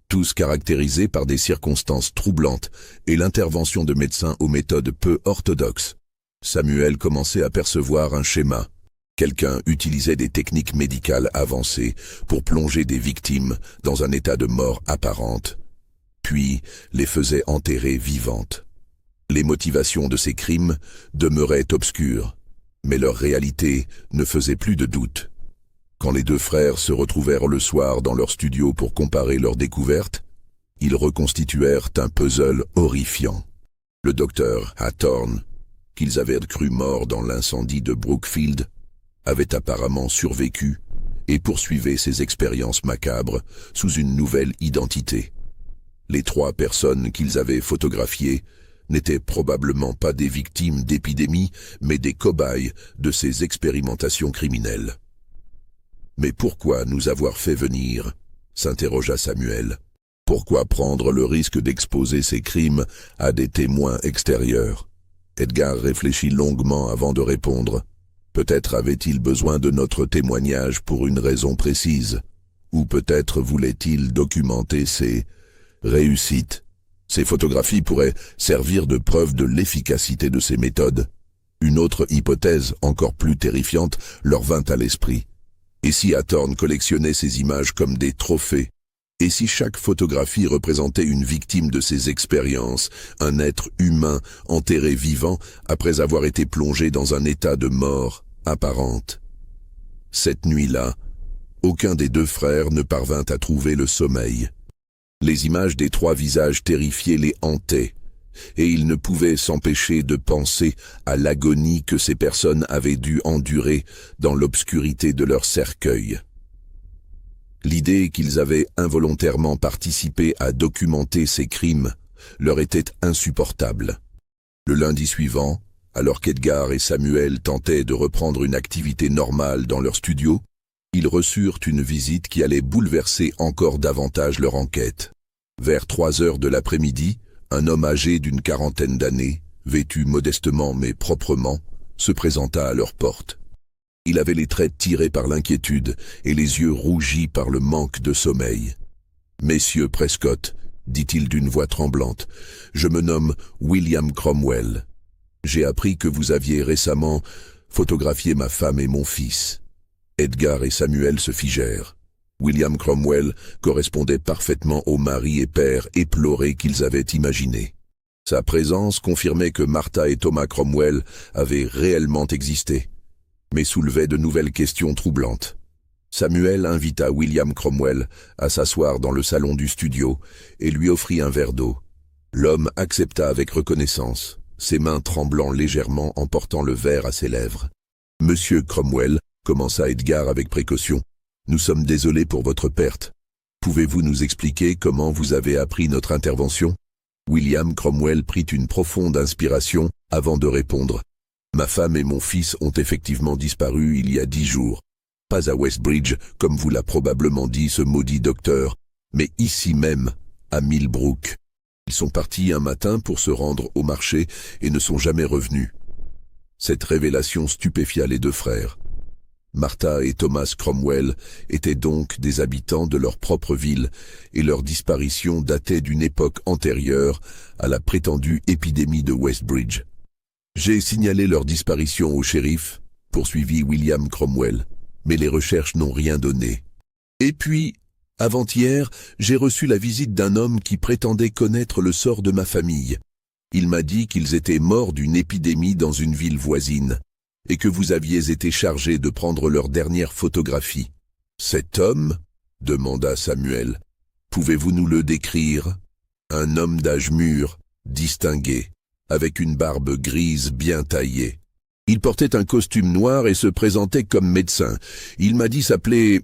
tous caractérisés par des circonstances troublantes et l'intervention de médecins aux méthodes peu orthodoxes. Samuel commençait à percevoir un schéma. Quelqu'un utilisait des techniques médicales avancées pour plonger des victimes dans un état de mort apparente, puis les faisait enterrer vivantes. Les motivations de ces crimes demeuraient obscures, mais leur réalité ne faisait plus de doute. Quand les deux frères se retrouvèrent le soir dans leur studio pour comparer leurs découvertes, ils reconstituèrent un puzzle horrifiant. Le docteur Hathorne, qu'ils avaient cru mort dans l'incendie de Brookfield, avait apparemment survécu et poursuivait ses expériences macabres sous une nouvelle identité. Les 3 personnes qu'ils avaient photographiées n'étaient probablement pas des victimes d'épidémies, mais des cobayes de ces expérimentations criminelles. « Mais pourquoi nous avoir fait venir ?» s'interrogea Samuel. « Pourquoi prendre le risque d'exposer ces crimes à des témoins extérieurs ?» Edgar réfléchit longuement avant de répondre. Peut-être avait-il besoin de notre témoignage pour une raison précise, ou peut-être voulait-il documenter ses réussites. Ces photographies pourraient servir de preuve de l'efficacité de ses méthodes. Une autre hypothèse, encore plus terrifiante, leur vint à l'esprit. Et si Hathorne collectionnait ces images comme des trophées? Et si chaque photographie représentait une victime de ses expériences, un être humain enterré vivant après avoir été plongé dans un état de mort apparente? Cette nuit-là, aucun des 2 frères ne parvint à trouver le sommeil. Les images des 3 visages terrifiés les hantaient, et ils ne pouvaient s'empêcher de penser à l'agonie que ces personnes avaient dû endurer dans l'obscurité de leur cercueil. L'idée qu'ils avaient involontairement participé à documenter ces crimes leur était insupportable. Le lundi suivant, Alors qu'Edgar et Samuel tentaient de reprendre une activité normale dans leur studio, ils reçurent une visite qui allait bouleverser encore davantage leur enquête. Vers 3 heures de l'après-midi, un homme âgé d'une 40aine d'années, vêtu modestement mais proprement, se présenta à leur porte. Il avait les traits tirés par l'inquiétude et les yeux rougis par le manque de sommeil. « Messieurs Prescott, dit-il d'une voix tremblante, je me nomme William Cromwell. J'ai appris que vous aviez récemment photographié ma femme et mon fils. » Edgar et Samuel se figèrent. William Cromwell correspondait parfaitement au mari et père éploré qu'ils avaient imaginé. Sa présence confirmait que Martha et Thomas Cromwell avaient réellement existé, mais soulevait de nouvelles questions troublantes. Samuel invita William Cromwell à s'asseoir dans le salon du studio et lui offrit un verre d'eau. L'homme accepta avec reconnaissance, ses mains tremblant légèrement en portant le verre à ses lèvres. « Monsieur Cromwell, » commença Edgar avec précaution, « nous sommes désolés pour votre perte. Pouvez-vous nous expliquer comment vous avez appris notre intervention ?» William Cromwell prit une profonde inspiration avant de répondre. « Ma femme et mon fils ont effectivement disparu il y a 10 jours. Pas à Westbridge, comme vous l'a probablement dit ce maudit docteur, mais ici même, à Millbrook. Ils sont partis un matin pour se rendre au marché et ne sont jamais revenus. » Cette révélation stupéfia les deux frères. Martha et Thomas Cromwell étaient donc des habitants de leur propre ville et leur disparition datait d'une époque antérieure à la prétendue épidémie de Westbridge. « J'ai signalé leur disparition au shérif, poursuivit William Cromwell, mais les recherches n'ont rien donné. Et puis, avant-hier, j'ai reçu la visite d'un homme qui prétendait connaître le sort de ma famille. Il m'a dit qu'ils étaient morts d'une épidémie dans une ville voisine, et que vous aviez été chargé de prendre leur dernière photographie. »« Cet homme ?» demanda Samuel. « Pouvez-vous nous le décrire ?» Un homme d'âge mûr, distingué, avec une barbe grise bien taillée. Il portait un costume noir et se présentait comme médecin. Il m'a dit s'appeler...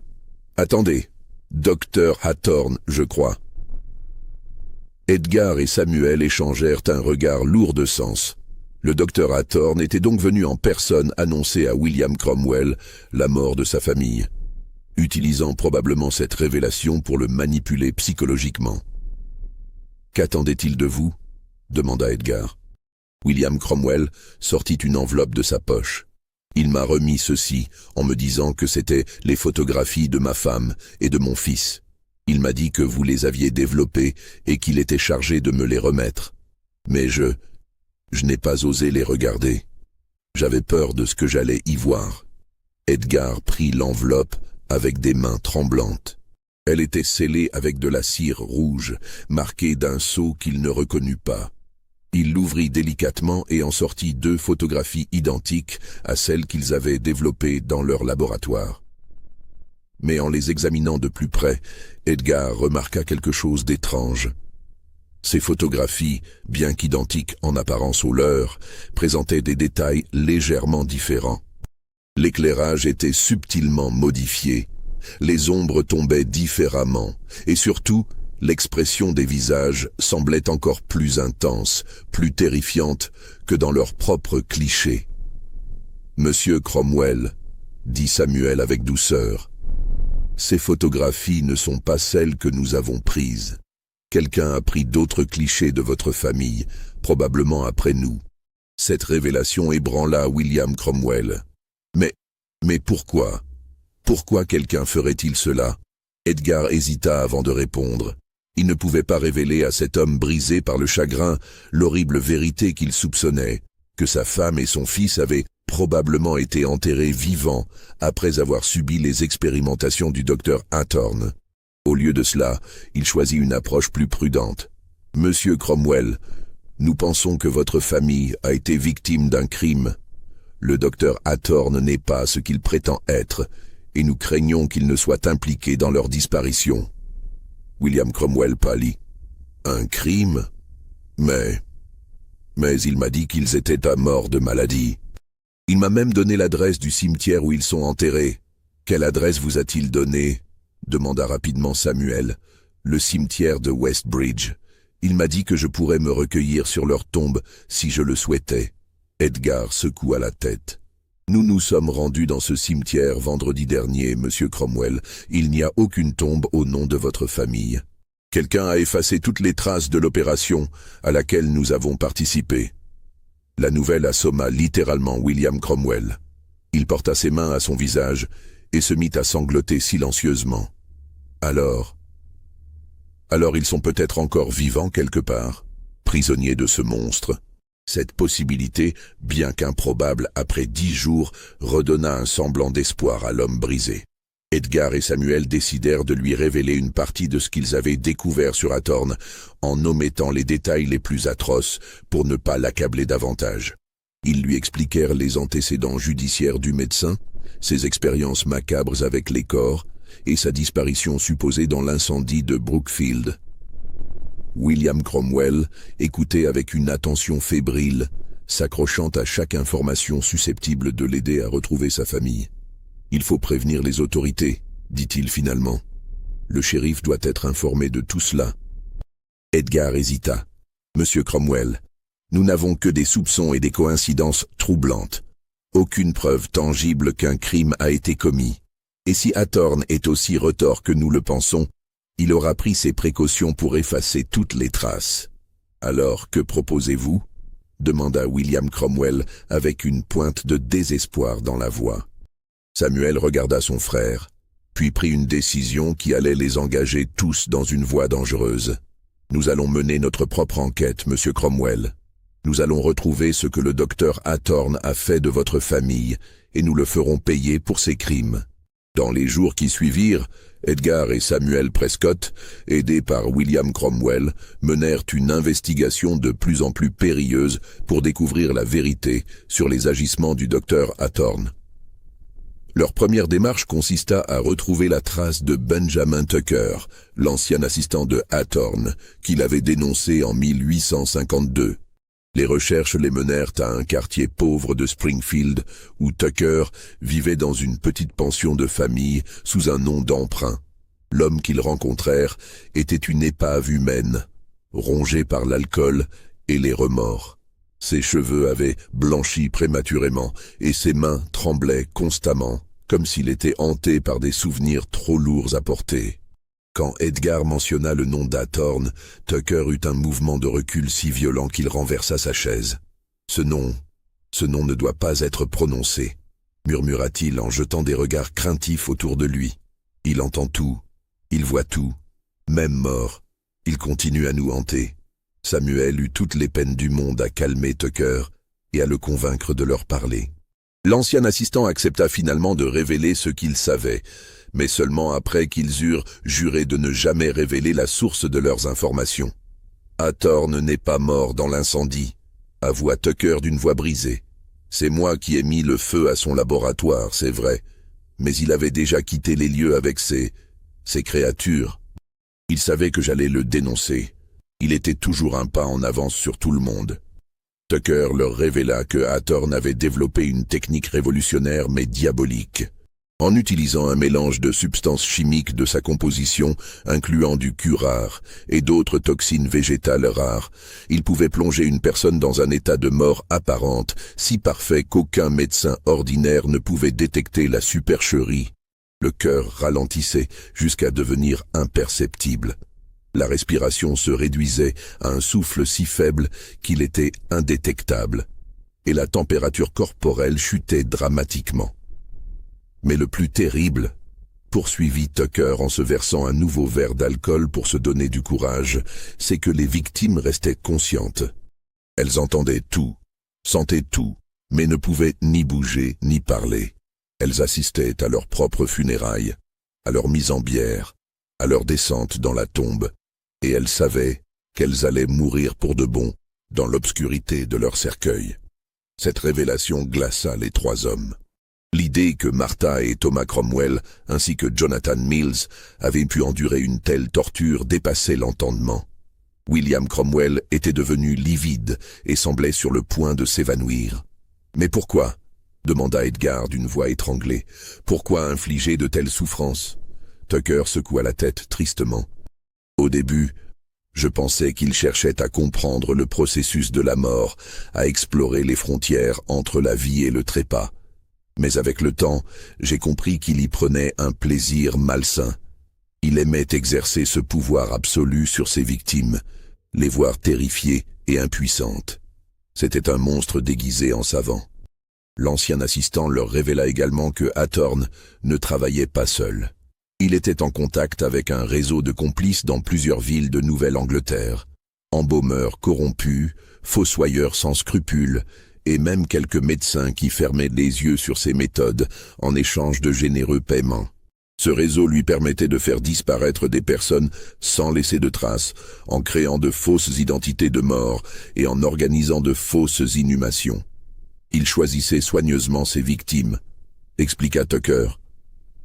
Attendez, Dr. Hathorne, je crois. Edgar et Samuel échangèrent un regard lourd de sens. Le docteur Hathorne était donc venu en personne annoncer à William Cromwell la mort de sa famille, utilisant probablement cette révélation pour le manipuler psychologiquement. « Qu'attendait-il de vous ?» demanda Edgar. William Cromwell sortit une enveloppe de sa poche. Il m'a remis ceci en me disant que c'étaient les photographies de ma femme et de mon fils. Il m'a dit que vous les aviez développées et qu'il était chargé de me les remettre. Mais je n'ai pas osé les regarder. J'avais peur de ce que j'allais y voir. » Edgar prit l'enveloppe avec des mains tremblantes. Elle était scellée avec de la cire rouge, marquée d'un sceau qu'il ne reconnut pas. Il l'ouvrit délicatement et en sortit 2 photographies identiques à celles qu'ils avaient développées dans leur laboratoire. Mais en les examinant de plus près, Edgar remarqua quelque chose d'étrange. Ces photographies, bien qu'identiques en apparence aux leurs, présentaient des détails légèrement différents. L'éclairage était subtilement modifié, les ombres tombaient différemment, et surtout, l'expression des visages semblait encore plus intense, plus terrifiante que dans leurs propres clichés. « Monsieur Cromwell, » dit Samuel avec douceur, « ces photographies ne sont pas celles que nous avons prises. Quelqu'un a pris d'autres clichés de votre famille, probablement après nous. » Cette révélation ébranla William Cromwell. « Mais pourquoi ? Pourquoi quelqu'un ferait-il cela ?» Edgar hésita avant de répondre. Il ne pouvait pas révéler à cet homme brisé par le chagrin l'horrible vérité qu'il soupçonnait, que sa femme et son fils avaient probablement été enterrés vivants après avoir subi les expérimentations du docteur Hathorne. Au lieu de cela, il choisit une approche plus prudente. « Monsieur Cromwell, nous pensons que votre famille a été victime d'un crime. Le docteur Hathorne n'est pas ce qu'il prétend être, et nous craignons qu'il ne soit impliqué dans leur disparition. » William Cromwell pâlit. « Un crime ? Mais il m'a dit qu'ils étaient à mort de maladie. Il m'a même donné l'adresse du cimetière où ils sont enterrés. »« Quelle adresse vous a-t-il donnée ?» demanda rapidement Samuel. « Le cimetière de Westbridge. Il m'a dit que je pourrais me recueillir sur leur tombe si je le souhaitais. » Edgar secoua la tête. Nous nous sommes rendus dans ce cimetière vendredi dernier, monsieur Cromwell. Il n'y a aucune tombe au nom de votre famille. Quelqu'un a effacé toutes les traces de l'opération à laquelle nous avons participé. La nouvelle assomma littéralement William Cromwell. Il porta ses mains à son visage et se mit à sangloter silencieusement. Alors ils sont peut-être encore vivants quelque part, prisonniers de ce monstre. Cette possibilité, bien qu'improbable après 10 jours, redonna un semblant d'espoir à l'homme brisé. Edgar et Samuel décidèrent de lui révéler une partie de ce qu'ils avaient découvert sur Athorn, en omettant les détails les plus atroces pour ne pas l'accabler davantage. Ils lui expliquèrent les antécédents judiciaires du médecin, ses expériences macabres avec les corps et sa disparition supposée dans l'incendie de Brookfield. William Cromwell écoutait avec une attention fébrile, s'accrochant à chaque information susceptible de l'aider à retrouver sa famille. « Il faut prévenir les autorités », dit-il finalement. « Le shérif doit être informé de tout cela. » Edgar hésita. « Monsieur Cromwell, nous n'avons que des soupçons et des coïncidences troublantes. Aucune preuve tangible qu'un crime a été commis. Et si Athorn est aussi retors que nous le pensons, il aura pris ses précautions pour effacer toutes les traces. Alors, que proposez-vous » demanda William Cromwell avec une pointe de désespoir dans la voix. Samuel regarda son frère, puis prit une décision qui allait les engager tous dans une voie dangereuse. « Nous allons mener notre propre enquête, monsieur Cromwell. Nous allons retrouver ce que le docteur Athorn a fait de votre famille, et nous le ferons payer pour ses crimes. » Dans les jours qui suivirent, Edgar et Samuel Prescott, aidés par William Cromwell, menèrent une investigation de plus en plus périlleuse pour découvrir la vérité sur les agissements du docteur Athorn. Leur première démarche consista à retrouver la trace de Benjamin Tucker, l'ancien assistant de Athorn, qu'il avait dénoncé en 1852. Les recherches les menèrent à un quartier pauvre de Springfield, où Tucker vivait dans une petite pension de famille sous un nom d'emprunt. L'homme qu'ils rencontrèrent était une épave humaine, rongée par l'alcool et les remords. Ses cheveux avaient blanchi prématurément et ses mains tremblaient constamment, comme s'il était hanté par des souvenirs trop lourds à porter. Quand Edgar mentionna le nom d'Athorn, Tucker eut un mouvement de recul si violent qu'il renversa sa chaise. « Ce nom ne doit pas être prononcé », murmura-t-il en jetant des regards craintifs autour de lui. « Il entend tout, il voit tout, même mort, il continue à nous hanter. » Samuel eut toutes les peines du monde à calmer Tucker et à le convaincre de leur parler. L'ancien assistant accepta finalement de révéler ce qu'il savait, mais seulement après qu'ils eurent juré de ne jamais révéler la source de leurs informations. « Athorn n'est pas mort dans l'incendie », avoua Tucker d'une voix brisée. « C'est moi qui ai mis le feu à son laboratoire, c'est vrai, mais il avait déjà quitté les lieux avec ces créatures. Il savait que j'allais le dénoncer. Il était toujours un pas en avance sur tout le monde. » Tucker leur révéla que Athorn avait développé une technique révolutionnaire mais diabolique. En utilisant un mélange de substances chimiques de sa composition, incluant du curare et d'autres toxines végétales rares, il pouvait plonger une personne dans un état de mort apparente, si parfait qu'aucun médecin ordinaire ne pouvait détecter la supercherie. Le cœur ralentissait jusqu'à devenir imperceptible. La respiration se réduisait à un souffle si faible qu'il était indétectable, et la température corporelle chutait dramatiquement. Mais le plus terrible, poursuivit Tucker en se versant un nouveau verre d'alcool pour se donner du courage, c'est que les victimes restaient conscientes. Elles entendaient tout, sentaient tout, mais ne pouvaient ni bouger ni parler. Elles assistaient à leurs propres funérailles, à leur mise en bière, à leur descente dans la tombe, et elles savaient qu'elles allaient mourir pour de bon dans l'obscurité de leur cercueil. Cette révélation glaça les trois hommes. L'idée que Martha et Thomas Cromwell, ainsi que Jonathan Mills, avaient pu endurer une telle torture dépassait l'entendement. William Cromwell était devenu livide et semblait sur le point de s'évanouir. « Mais pourquoi » demanda Edgar d'une voix étranglée. « Pourquoi infliger de telles souffrances ?» Tucker secoua la tête tristement. « Au début, Je pensais qu'il cherchait à comprendre le processus de la mort, à explorer les frontières entre la vie et le trépas. Mais avec le temps, j'ai compris qu'il y prenait un plaisir malsain. Il aimait exercer ce pouvoir absolu sur ses victimes, les voir terrifiées et impuissantes. C'était un monstre déguisé en savant. L'ancien assistant leur révéla également que Hathorn ne travaillait pas seul. Il était en contact avec un réseau de complices dans plusieurs villes de Nouvelle-Angleterre. Embaumeurs corrompus, fossoyeurs sans scrupules, et même quelques médecins qui fermaient les yeux sur ses méthodes en échange de généreux paiements. Ce réseau lui permettait de faire disparaître des personnes sans laisser de traces, en créant de fausses identités de mort et en organisant de fausses inhumations. Il choisissait soigneusement ses victimes, expliqua Tucker.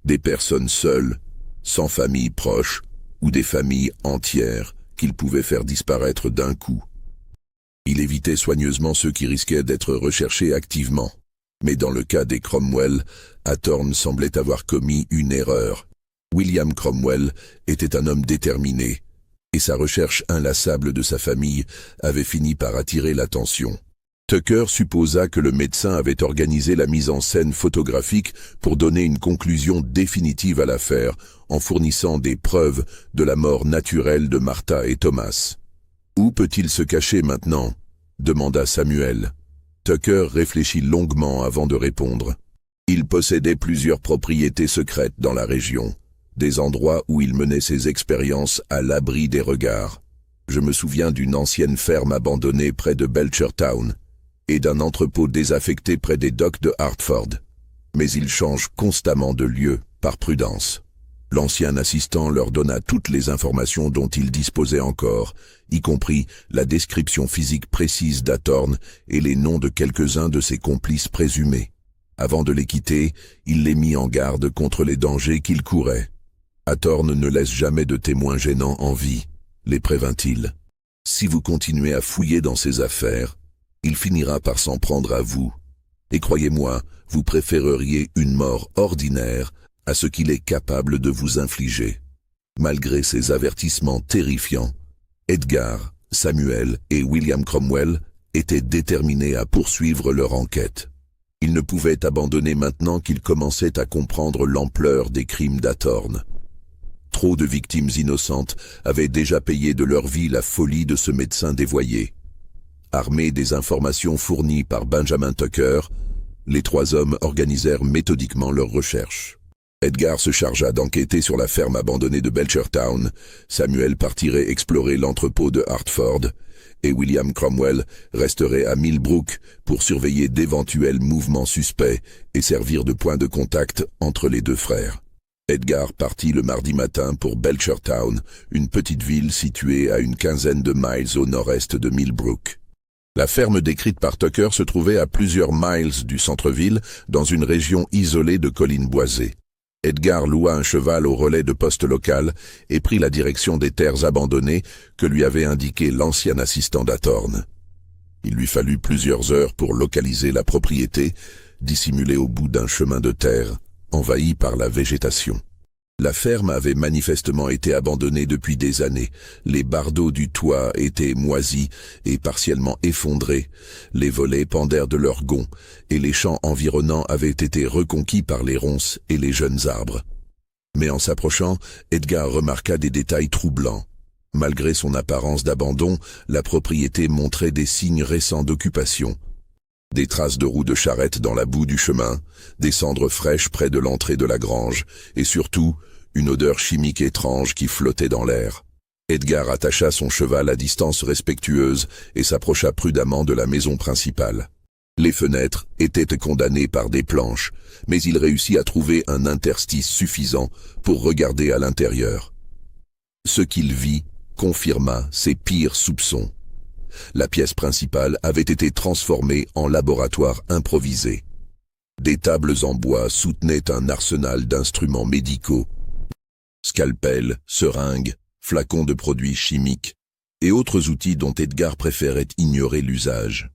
Des personnes seules, sans famille proche, ou des familles entières qu'il pouvait faire disparaître d'un coup. Il évitait soigneusement ceux qui risquaient d'être recherchés activement. Mais dans le cas des Cromwell, Hathorn semblait avoir commis une erreur. William Cromwell était un homme déterminé, et sa recherche inlassable de sa famille avait fini par attirer l'attention. Tucker supposa que le médecin avait organisé la mise en scène photographique pour donner une conclusion définitive à l'affaire, en fournissant des preuves de la mort naturelle de Martha et Thomas. « Où peut-il se cacher maintenant » demanda Samuel. Tucker réfléchit longuement avant de répondre. Il possédait plusieurs propriétés secrètes dans la région, des endroits où il menait ses expériences à l'abri des regards. Je me souviens d'une ancienne ferme abandonnée près de Belchertown et d'un entrepôt désaffecté près des docks de Hartford. Mais il change constamment de lieu, par prudence. L'ancien assistant leur donna toutes les informations dont il disposait encore, y compris la description physique précise d'Hathorn et les noms de quelques-uns de ses complices présumés. Avant de les quitter, il les mit en garde contre les dangers qu'ils couraient. Hathorn ne laisse jamais de témoins gênants en vie, les prévint-il. Si vous continuez à fouiller dans ses affaires, il finira par s'en prendre à vous. Et croyez-moi, vous préféreriez une mort ordinaire à ce qu'il est capable de vous infliger. Malgré ces avertissements terrifiants, Edgar, Samuel et William Cromwell étaient déterminés à poursuivre leur enquête. Ils ne pouvaient abandonner maintenant qu'ils commençaient à comprendre l'ampleur des crimes d'Hathorn. Trop de victimes innocentes avaient déjà payé de leur vie la folie de ce médecin dévoyé. Armés des informations fournies par Benjamin Tucker, les trois hommes organisèrent méthodiquement leurs recherches. Edgar se chargea d'enquêter sur la ferme abandonnée de Belchertown, Samuel partirait explorer l'entrepôt de Hartford, et William Cromwell resterait à Millbrook pour surveiller d'éventuels mouvements suspects et servir de point de contact entre les deux frères. Edgar partit le mardi matin pour Belchertown, une petite ville située à une quinzaine de miles au nord-est de Millbrook. La ferme décrite par Tucker se trouvait à plusieurs miles du centre-ville, dans une région isolée de collines boisées. Edgar loua un cheval au relais de poste local et prit la direction des terres abandonnées que lui avait indiqué l'ancien assistant d'Hathorn. Il lui fallut plusieurs heures pour localiser la propriété, dissimulée au bout d'un chemin de terre, envahi par la végétation. La ferme avait manifestement été abandonnée depuis des années. Les bardeaux du toit étaient moisis et partiellement effondrés. Les volets pendèrent de leurs gonds et les champs environnants avaient été reconquis par les ronces et les jeunes arbres. Mais en s'approchant, Edgar remarqua des détails troublants. Malgré son apparence d'abandon, la propriété montrait des signes récents d'occupation. Des traces de roues de charrette dans la boue du chemin, des cendres fraîches près de l'entrée de la grange, et surtout, une odeur chimique étrange qui flottait dans l'air. Edgar attacha son cheval à distance respectueuse et s'approcha prudemment de la maison principale. Les fenêtres étaient condamnées par des planches, mais il réussit à trouver un interstice suffisant pour regarder à l'intérieur. Ce qu'il vit confirma ses pires soupçons. La pièce principale avait été transformée en laboratoire improvisé. Des tables en bois soutenaient un arsenal d'instruments médicaux. Scalpels, seringues, flacons de produits chimiques et autres outils dont Edgar préférait ignorer l'usage.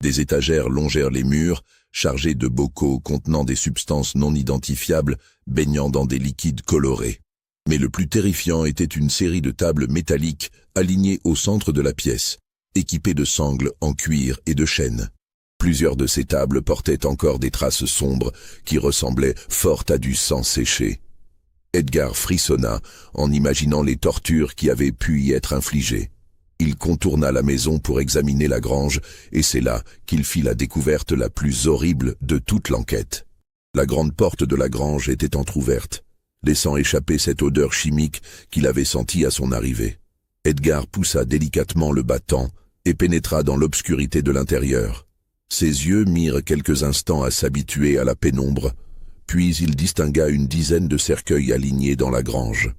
Des étagères longèrent les murs, chargées de bocaux contenant des substances non identifiables baignant dans des liquides colorés. Mais le plus terrifiant était une série de tables métalliques alignées au centre de la pièce, équipées de sangles en cuir et de chaînes. Plusieurs de ces tables portaient encore des traces sombres qui ressemblaient fort à du sang séché. Edgar frissonna en imaginant les tortures qui avaient pu y être infligées. Il contourna la maison pour examiner la grange et c'est là qu'il fit la découverte la plus horrible de toute l'enquête. La grande porte de la grange était entr'ouverte, laissant échapper cette odeur chimique qu'il avait sentie à son arrivée. Edgar poussa délicatement le battant et pénétra dans l'obscurité de l'intérieur. Ses yeux mirent quelques instants à s'habituer à la pénombre, puis il distingua une dizaine de cercueils alignés dans la grange.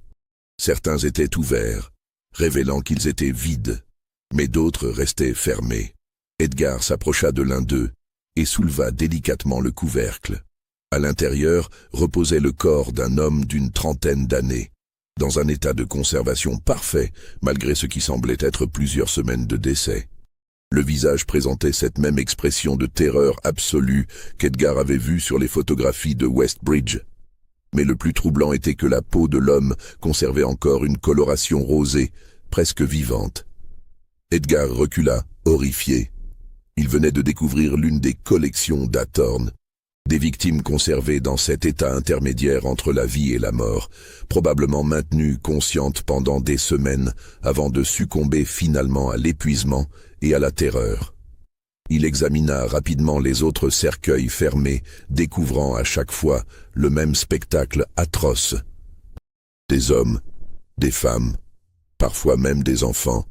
Certains étaient ouverts, révélant qu'ils étaient vides, mais d'autres restaient fermés. Edgar s'approcha de l'un d'eux et souleva délicatement le couvercle. À l'intérieur reposait le corps d'un homme d'une trentaine d'années, dans un état de conservation parfait, malgré ce qui semblait être plusieurs semaines de décès. Le visage présentait cette même expression de terreur absolue qu'Edgar avait vue sur les photographies de Westbridge. Mais le plus troublant était que la peau de l'homme conservait encore une coloration rosée, presque vivante. Edgar recula, horrifié. Il venait de découvrir l'une des collections d'Athorn, des victimes conservées dans cet état intermédiaire entre la vie et la mort, probablement maintenues conscientes pendant des semaines avant de succomber finalement à l'épuisement et à la terreur. Il examina rapidement les autres cercueils fermés, découvrant à chaque fois le même spectacle atroce. Des hommes, des femmes, parfois même des enfants,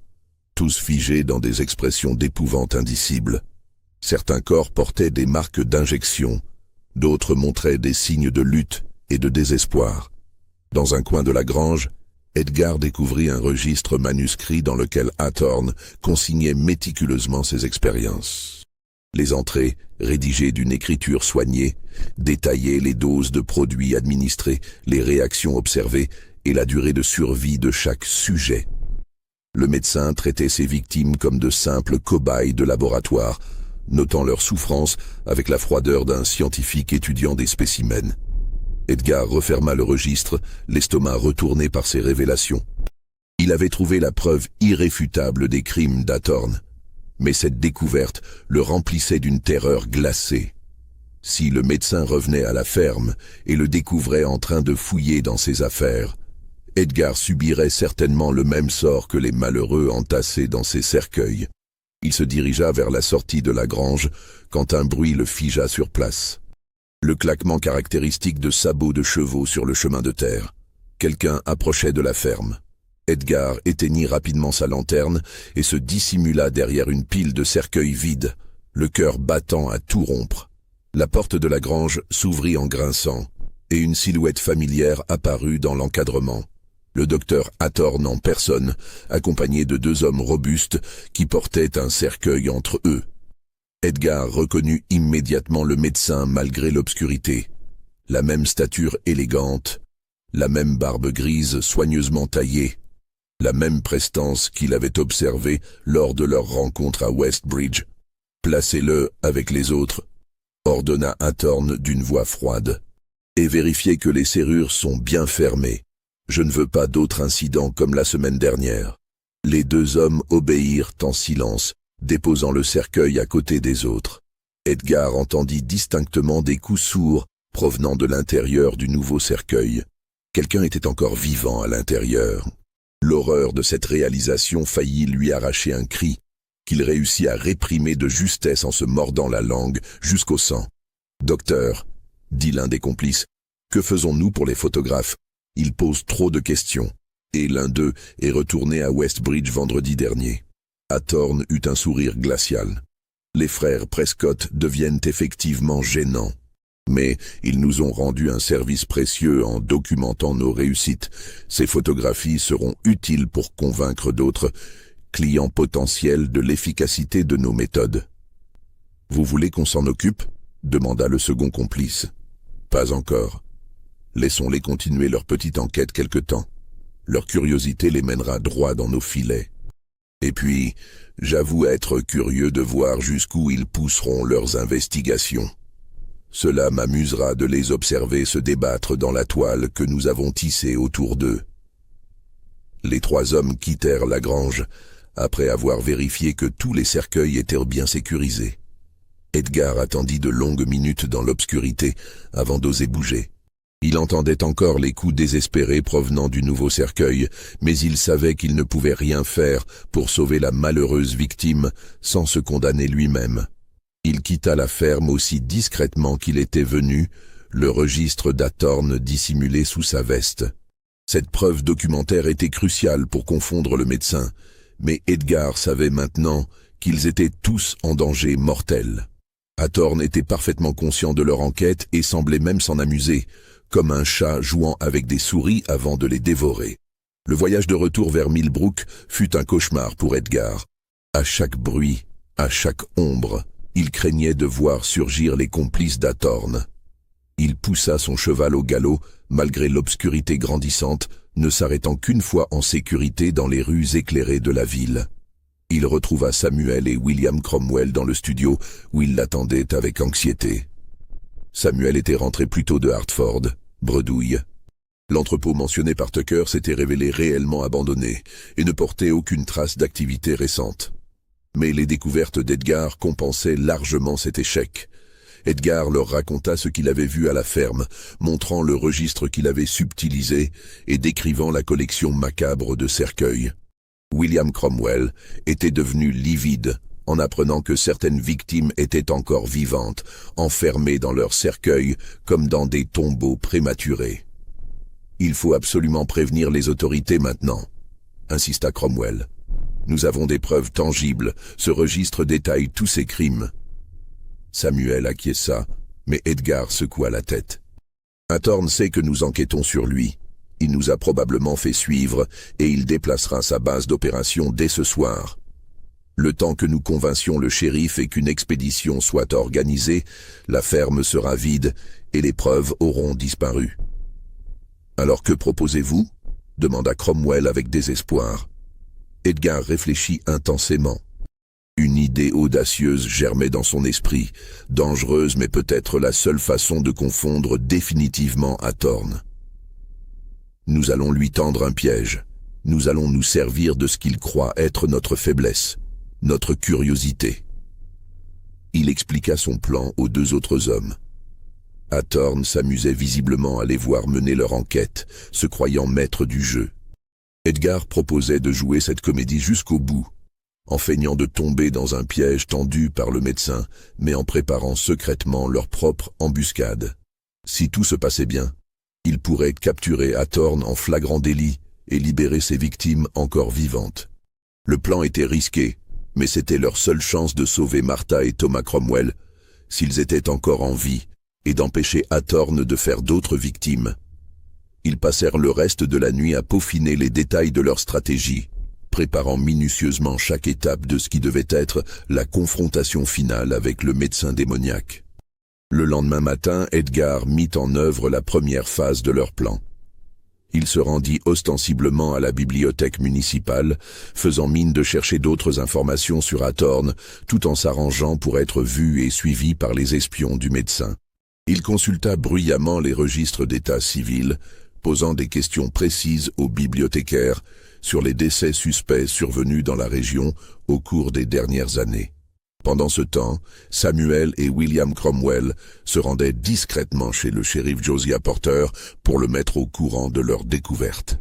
tous figés dans des expressions d'épouvante indicibles. Certains corps portaient des marques d'injection, d'autres montraient des signes de lutte et de désespoir. Dans un coin de la grange, Edgar découvrit un registre manuscrit dans lequel Athorn consignait méticuleusement ses expériences. Les entrées, rédigées d'une écriture soignée, détaillaient les doses de produits administrés, les réactions observées et la durée de survie de chaque sujet. Le médecin traitait ses victimes comme de simples cobayes de laboratoire, notant leurs souffrances avec la froideur d'un scientifique étudiant des spécimens. Edgar referma le registre, l'estomac retourné par ses révélations. Il avait trouvé la preuve irréfutable des crimes d'Athorn, mais cette découverte le remplissait d'une terreur glacée. Si le médecin revenait à la ferme et le découvrait en train de fouiller dans ses affaires, Edgar subirait certainement le même sort que les malheureux entassés dans ses cercueils. Il se dirigea vers la sortie de la grange quand un bruit le figea sur place. Le claquement caractéristique de sabots de chevaux sur le chemin de terre. Quelqu'un approchait de la ferme. Edgar éteignit rapidement sa lanterne et se dissimula derrière une pile de cercueils vides, le cœur battant à tout rompre. La porte de la grange s'ouvrit en grinçant, et une silhouette familière apparut dans l'encadrement. Le docteur Athorn en personne, accompagné de deux hommes robustes qui portaient un cercueil entre eux. Edgar reconnut immédiatement le médecin malgré l'obscurité. La même stature élégante, la même barbe grise soigneusement taillée, la même prestance qu'il avait observée lors de leur rencontre à Westbridge. « Placez-le avec les autres », ordonna Athorn d'une voix froide, « et vérifiez que les serrures sont bien fermées. Je ne veux pas d'autres incidents comme la semaine dernière. » Les deux hommes obéirent en silence, déposant le cercueil à côté des autres. Edgar entendit distinctement des coups sourds provenant de l'intérieur du nouveau cercueil. Quelqu'un était encore vivant à l'intérieur. L'horreur de cette réalisation faillit lui arracher un cri, qu'il réussit à réprimer de justesse en se mordant la langue jusqu'au sang. « Docteur, » dit l'un des complices, « que faisons-nous pour les photographes? Ils posent trop de questions. » Et l'un d'eux est retourné à Westbridge vendredi dernier. Athorn eut un sourire glacial. Les frères Prescott deviennent effectivement gênants. Mais ils nous ont rendu un service précieux en documentant nos réussites. Ces photographies seront utiles pour convaincre d'autres clients potentiels de l'efficacité de nos méthodes. « Vous voulez qu'on s'en occupe ?» demanda le second complice. « Pas encore. Laissons-les continuer leur petite enquête quelque temps. Leur curiosité les mènera droit dans nos filets. Et puis, j'avoue être curieux de voir jusqu'où ils pousseront leurs investigations. Cela m'amusera de les observer se débattre dans la toile que nous avons tissée autour d'eux. » Les 3 hommes quittèrent la grange, après avoir vérifié que tous les cercueils étaient bien sécurisés. Edgar attendit de longues minutes dans l'obscurité avant d'oser bouger. Il entendait encore les coups désespérés provenant du nouveau cercueil, mais il savait qu'il ne pouvait rien faire pour sauver la malheureuse victime sans se condamner lui-même. Il quitta la ferme aussi discrètement qu'il était venu, le registre d'Athorn dissimulé sous sa veste. Cette preuve documentaire était cruciale pour confondre le médecin, mais Edgar savait maintenant qu'ils étaient tous en danger mortel. Athorn était parfaitement conscient de leur enquête et semblait même s'en amuser, comme un chat jouant avec des souris avant de les dévorer. Le voyage de retour vers Millbrook fut un cauchemar pour Edgar. À chaque bruit, à chaque ombre, il craignait de voir surgir les complices d'Athorn. Il poussa son cheval au galop, malgré l'obscurité grandissante, ne s'arrêtant qu'une fois en sécurité dans les rues éclairées de la ville. Il retrouva Samuel et William Cromwell dans le studio, où ils l'attendaient avec anxiété. Samuel était rentré plus tôt de Hartford, bredouille. L'entrepôt mentionné par Tucker s'était révélé réellement abandonné et ne portait aucune trace d'activité récente. Mais les découvertes d'Edgar compensaient largement cet échec. Edgar leur raconta ce qu'il avait vu à la ferme, montrant le registre qu'il avait subtilisé et décrivant la collection macabre de cercueils. William Cromwell était devenu livide en apprenant que certaines victimes étaient encore vivantes, enfermées dans leurs cercueils comme dans des tombeaux prématurés. « Il faut absolument prévenir les autorités maintenant », insista Cromwell. « Nous avons des preuves tangibles, ce registre détaille tous ces crimes. » Samuel acquiesça, mais Edgar secoua la tête. « Athorn sait que nous enquêtons sur lui. Il nous a probablement fait suivre et il déplacera sa base d'opération dès ce soir. Le temps que nous convaincions le shérif et qu'une expédition soit organisée, la ferme sera vide et les preuves auront disparu. »« Alors que proposez-vous » demanda Cromwell avec désespoir. Edgar réfléchit intensément. Une idée audacieuse germait dans son esprit, dangereuse mais peut-être la seule façon de confondre définitivement Athorn. « Nous allons lui tendre un piège. Nous allons nous servir de ce qu'il croit être notre faiblesse. Notre curiosité. » Il expliqua son plan aux 2 autres hommes. Athorn s'amusait visiblement à les voir mener leur enquête, se croyant maître du jeu. Edgar proposait de jouer cette comédie jusqu'au bout, en feignant de tomber dans un piège tendu par le médecin, mais en préparant secrètement leur propre embuscade. Si tout se passait bien, ils pourraient capturer Athorn en flagrant délit et libérer ses victimes encore vivantes. Le plan était risqué, mais c'était leur seule chance de sauver Martha et Thomas Cromwell, s'ils étaient encore en vie, et d'empêcher Athorn de faire d'autres victimes. Ils passèrent le reste de la nuit à peaufiner les détails de leur stratégie, préparant minutieusement chaque étape de ce qui devait être la confrontation finale avec le médecin démoniaque. Le lendemain matin, Edgar mit en œuvre la première phase de leur plan. Il se rendit ostensiblement à la bibliothèque municipale, faisant mine de chercher d'autres informations sur Athorn, tout en s'arrangeant pour être vu et suivi par les espions du médecin. Il consulta bruyamment les registres d'état civil, posant des questions précises aux bibliothécaires sur les décès suspects survenus dans la région au cours des dernières années. Pendant ce temps, Samuel et William Cromwell se rendaient discrètement chez le shérif Josiah Porter pour le mettre au courant de leur découverte.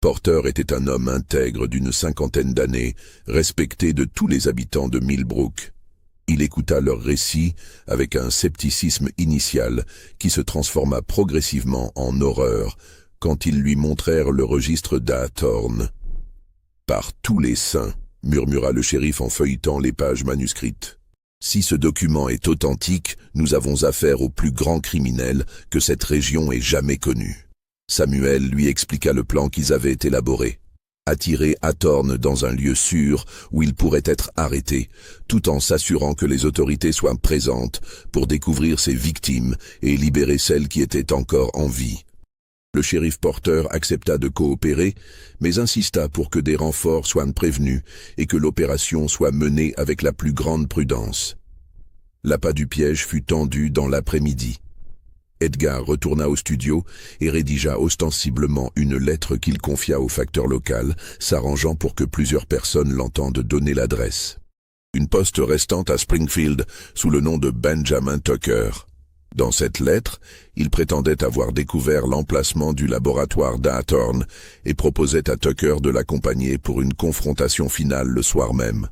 Porter était un homme intègre d'une 50aine d'années, respecté de tous les habitants de Millbrook. Il écouta leur récit avec un scepticisme initial qui se transforma progressivement en horreur quand ils lui montrèrent le registre d'Athorn. « Par tous les saints !» murmura le shérif en feuilletant les pages manuscrites. « Si ce document est authentique, nous avons affaire au plus grand criminel que cette région ait jamais connu. » Samuel lui expliqua le plan qu'ils avaient élaboré. Attirer Athorn dans un lieu sûr où il pourrait être arrêté, tout en s'assurant que les autorités soient présentes pour découvrir ses victimes et libérer celles qui étaient encore en vie. Le shérif Porter accepta de coopérer, mais insista pour que des renforts soient prévenus et que l'opération soit menée avec la plus grande prudence. L'appât du piège fut tendu dans l'après-midi. Edgar retourna au studio et rédigea ostensiblement une lettre qu'il confia au facteur local, s'arrangeant pour que plusieurs personnes l'entendent donner l'adresse. Une poste restante à Springfield sous le nom de Benjamin Tucker. Dans cette lettre, il prétendait avoir découvert l'emplacement du laboratoire d'Hawthorne et proposait à Tucker de l'accompagner pour une confrontation finale le soir même.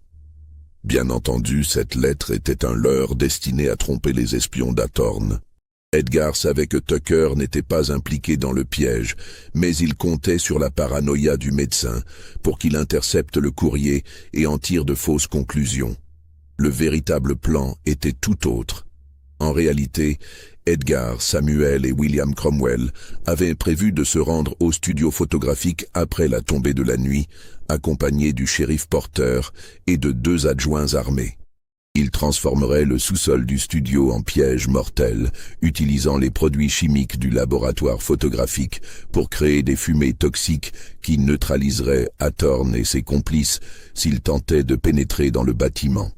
Bien entendu, cette lettre était un leurre destiné à tromper les espions d'Hawthorne. Edgar savait que Tucker n'était pas impliqué dans le piège, mais il comptait sur la paranoïa du médecin pour qu'il intercepte le courrier et en tire de fausses conclusions. Le véritable plan était tout autre. En réalité, Edgar, Samuel et William Cromwell avaient prévu de se rendre au studio photographique après la tombée de la nuit, accompagnés du shérif Porter et de 2 adjoints armés. Ils transformeraient le sous-sol du studio en piège mortel, utilisant les produits chimiques du laboratoire photographique pour créer des fumées toxiques qui neutraliseraient Hawthorne et ses complices s'ils tentaient de pénétrer dans le bâtiment.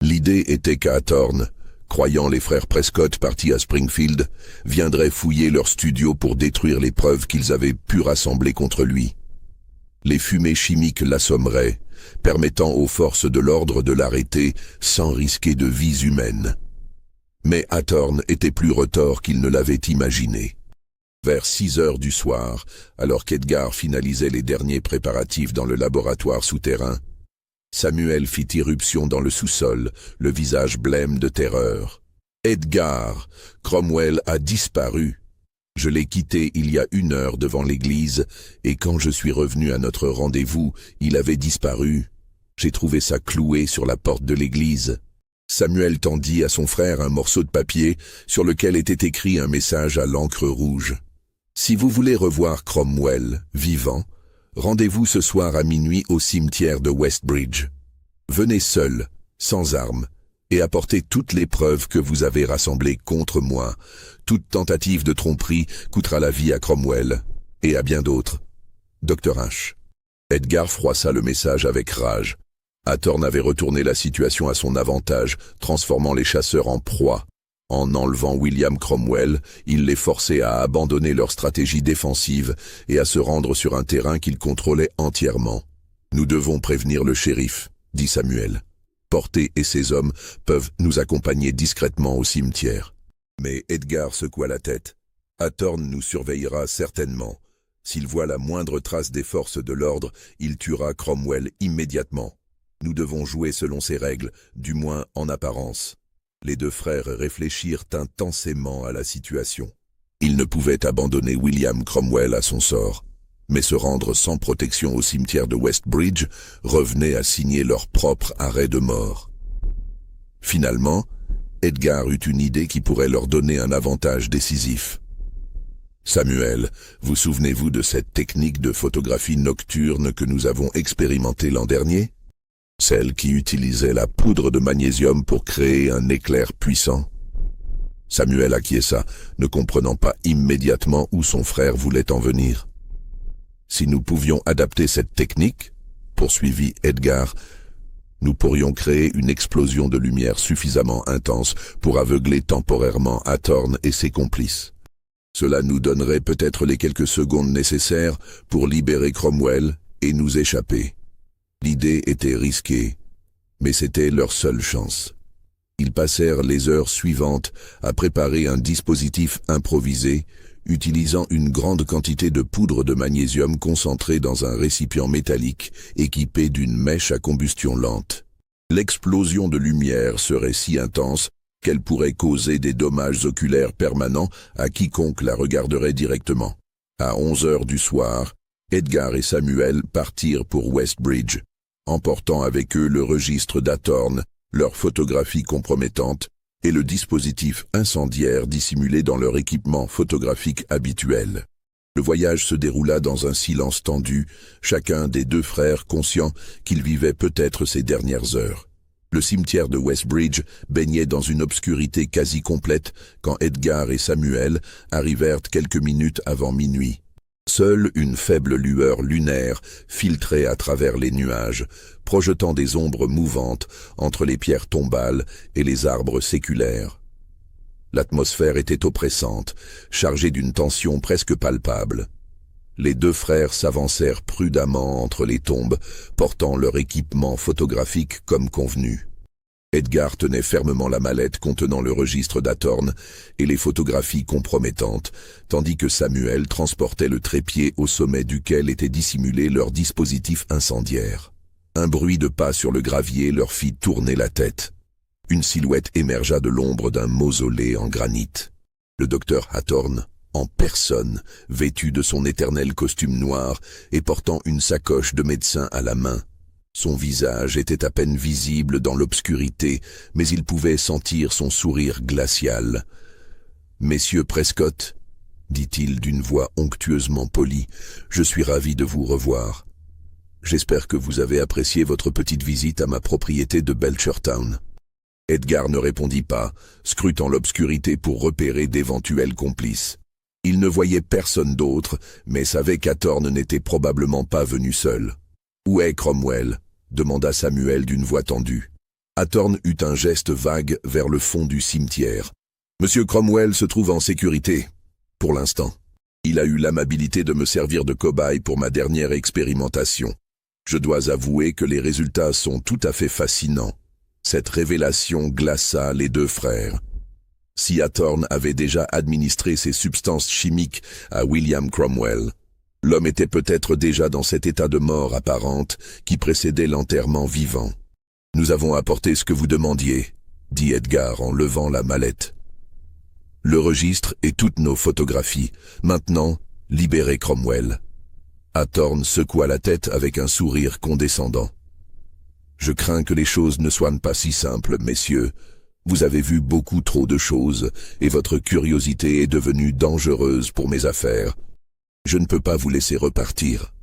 L'idée était qu'Hawthorne, croyant les frères Prescott partis à Springfield, viendrait fouiller leur studio pour détruire les preuves qu'ils avaient pu rassembler contre lui. Les fumées chimiques l'assommeraient, permettant aux forces de l'ordre de l'arrêter sans risquer de vies humaines. Mais Hawthorne était plus retors qu'il ne l'avait imaginé. Vers 6 heures du soir, alors qu'Edgar finalisait les derniers préparatifs dans le laboratoire souterrain, Samuel fit irruption dans le sous-sol, le visage blême de terreur. « Edgar, Cromwell a disparu. Je l'ai quitté il y a 1 heure devant l'église, et quand je suis revenu à notre rendez-vous, il avait disparu. J'ai trouvé ça cloué sur la porte de l'église. » Samuel tendit à son frère un morceau de papier sur lequel était écrit un message à l'encre rouge. « Si vous voulez revoir Cromwell, vivant, rendez-vous ce soir à minuit au cimetière de Westbridge. Venez seul, sans armes, et apportez toutes les preuves que vous avez rassemblées contre moi. Toute tentative de tromperie coûtera la vie à Cromwell, et à bien d'autres. Dr H. » Edgar froissa le message avec rage. Hawthorne avait retourné la situation à son avantage, transformant les chasseurs en proie. En enlevant William Cromwell, il les forçait à abandonner leur stratégie défensive et à se rendre sur un terrain qu'ils contrôlaient entièrement. « Nous devons prévenir le shérif », dit Samuel. « Porter et ses hommes peuvent nous accompagner discrètement au cimetière. » Mais Edgar secoua la tête. « Hawthorne nous surveillera certainement. S'il voit la moindre trace des forces de l'ordre, il tuera Cromwell immédiatement. Nous devons jouer selon ses règles, du moins en apparence. » Les 2 frères réfléchirent intensément à la situation. Ils ne pouvaient abandonner William Cromwell à son sort, mais se rendre sans protection au cimetière de Westbridge revenait à signer leur propre arrêt de mort. Finalement, Edgar eut une idée qui pourrait leur donner un avantage décisif. « Samuel, vous souvenez-vous de cette technique de photographie nocturne que nous avons expérimentée l'an dernier ? Celle qui utilisait la poudre de magnésium pour créer un éclair puissant. » Samuel acquiesça, ne comprenant pas immédiatement où son frère voulait en venir. « Si nous pouvions adapter cette technique, » poursuivit Edgar, « nous pourrions créer une explosion de lumière suffisamment intense pour aveugler temporairement Hawthorne et ses complices. Cela nous donnerait peut-être les quelques secondes nécessaires pour libérer Cromwell et nous échapper. » L'idée était risquée, mais c'était leur seule chance. Ils passèrent les heures suivantes à préparer un dispositif improvisé, utilisant une grande quantité de poudre de magnésium concentrée dans un récipient métallique équipé d'une mèche à combustion lente. L'explosion de lumière serait si intense qu'elle pourrait causer des dommages oculaires permanents à quiconque la regarderait directement. À 11 heures du soir, Edgar et Samuel partirent pour Westbridge, emportant avec eux le registre d'Hawthorne, leurs photographies compromettantes et le dispositif incendiaire dissimulé dans leur équipement photographique habituel. Le voyage se déroula dans un silence tendu, chacun des 2 frères conscient qu'ils vivaient peut-être ces dernières heures. Le cimetière de Westbridge baignait dans une obscurité quasi complète quand Edgar et Samuel arrivèrent quelques minutes avant minuit. Seule une faible lueur lunaire filtrait à travers les nuages, projetant des ombres mouvantes entre les pierres tombales et les arbres séculaires. L'atmosphère était oppressante, chargée d'une tension presque palpable. Les deux frères s'avancèrent prudemment entre les tombes, portant leur équipement photographique comme convenu. Edgar tenait fermement la mallette contenant le registre d'Atorn et les photographies compromettantes, tandis que Samuel transportait le trépied au sommet duquel était dissimulé leur dispositif incendiaire. Un bruit de pas sur le gravier leur fit tourner la tête. Une silhouette émergea de l'ombre d'un mausolée en granit. Le docteur Atorn, en personne, vêtu de son éternel costume noir et portant une sacoche de médecin à la main. Son visage était à peine visible dans l'obscurité, mais il pouvait sentir son sourire glacial. « Messieurs Prescott, » dit-il d'une voix onctueusement polie, « je suis ravi de vous revoir. J'espère que vous avez apprécié votre petite visite à ma propriété de Belchertown. » Edgar ne répondit pas, scrutant l'obscurité pour repérer d'éventuels complices. Il ne voyait personne d'autre, mais savait qu'Atorn n'était probablement pas venu seul. « Où est Cromwell ?» demanda Samuel d'une voix tendue. Atorn eut un geste vague vers le fond du cimetière. « Monsieur Cromwell se trouve en sécurité, pour l'instant. Il a eu l'amabilité de me servir de cobaye pour ma dernière expérimentation. Je dois avouer que les résultats sont tout à fait fascinants. » Cette révélation glaça les deux frères. Si Atorn avait déjà administré ces substances chimiques à William Cromwell, l'homme était peut-être déjà dans cet état de mort apparente qui précédait l'enterrement vivant. « Nous avons apporté ce que vous demandiez, » dit Edgar en levant la mallette. « Le registre et toutes nos photographies. Maintenant, libérez Cromwell. » Atorn secoua la tête avec un sourire condescendant. « Je crains que les choses ne soient pas si simples, messieurs. Vous avez vu beaucoup trop de choses, et votre curiosité est devenue dangereuse pour mes affaires. Je ne peux pas vous laisser repartir. »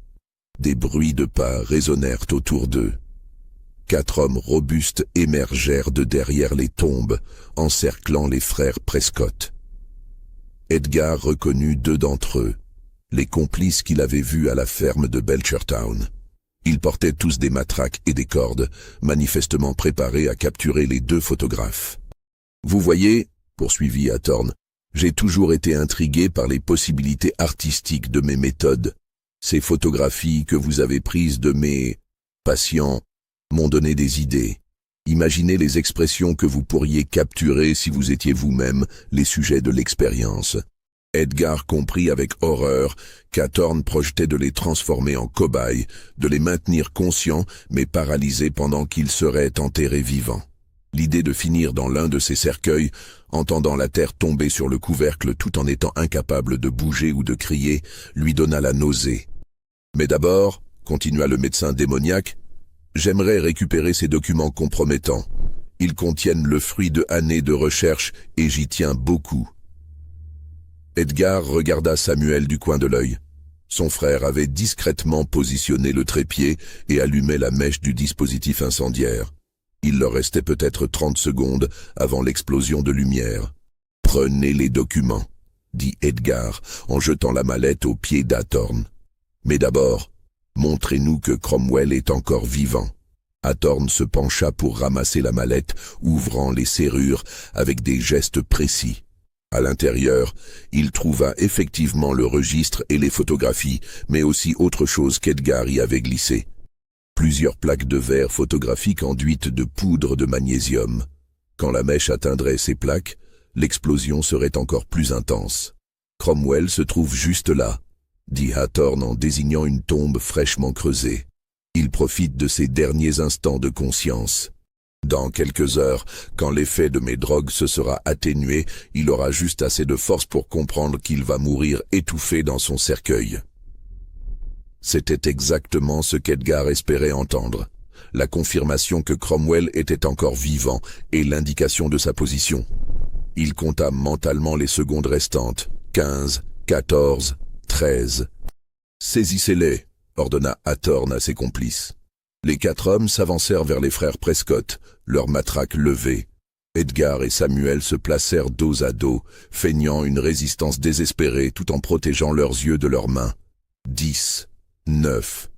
Des bruits de pas résonnèrent autour d'eux. 4 hommes robustes émergèrent de derrière les tombes, encerclant les frères Prescott. Edgar reconnut 2 d'entre eux, les complices qu'il avait vus à la ferme de Belchertown. Ils portaient tous des matraques et des cordes, manifestement préparés à capturer les 2 photographes. « Vous voyez, » poursuivit Atorn, « j'ai toujours été intrigué par les possibilités artistiques de mes méthodes. Ces photographies que vous avez prises de mes patients m'ont donné des idées. Imaginez les expressions que vous pourriez capturer si vous étiez vous-même les sujets de l'expérience. » Edgar comprit avec horreur qu'Atorn projetait de les transformer en cobayes, de les maintenir conscients mais paralysés pendant qu'ils seraient enterrés vivants. L'idée de finir dans l'un de ces cercueils, entendant la terre tomber sur le couvercle tout en étant incapable de bouger ou de crier, lui donna la nausée. « Mais d'abord, » continua le médecin démoniaque, « j'aimerais récupérer ces documents compromettants. Ils contiennent le fruit de années de recherche et j'y tiens beaucoup. » Edgar regarda Samuel du coin de l'œil. Son frère avait discrètement positionné le trépied et allumé la mèche du dispositif incendiaire. Il leur restait peut-être 30 secondes avant l'explosion de lumière. « Prenez les documents, » dit Edgar en jetant la mallette aux pieds d'Atorn. « Mais d'abord, montrez-nous que Cromwell est encore vivant. » Atorn se pencha pour ramasser la mallette, ouvrant les serrures avec des gestes précis. À l'intérieur, il trouva effectivement le registre et les photographies, mais aussi autre chose qu'Edgar y avait glissé. Plusieurs plaques de verre photographiques enduites de poudre de magnésium. Quand la mèche atteindrait ces plaques, l'explosion serait encore plus intense. « Cromwell se trouve juste là, » dit Atorn en désignant une tombe fraîchement creusée. « Il profite de ses derniers instants de conscience. Dans quelques heures, quand l'effet de mes drogues se sera atténué, il aura juste assez de force pour comprendre qu'il va mourir étouffé dans son cercueil. » C'était exactement ce qu'Edgar espérait entendre. La confirmation que Cromwell était encore vivant et l'indication de sa position. Il compta mentalement les secondes restantes. 15, 14, 13. « Saisissez-les » ordonna Atorn à ses complices. Les 4 hommes s'avancèrent vers les frères Prescott, leurs matraques levées. Edgar et Samuel se placèrent dos à dos, feignant une résistance désespérée tout en protégeant leurs yeux de leurs mains. 10, 9,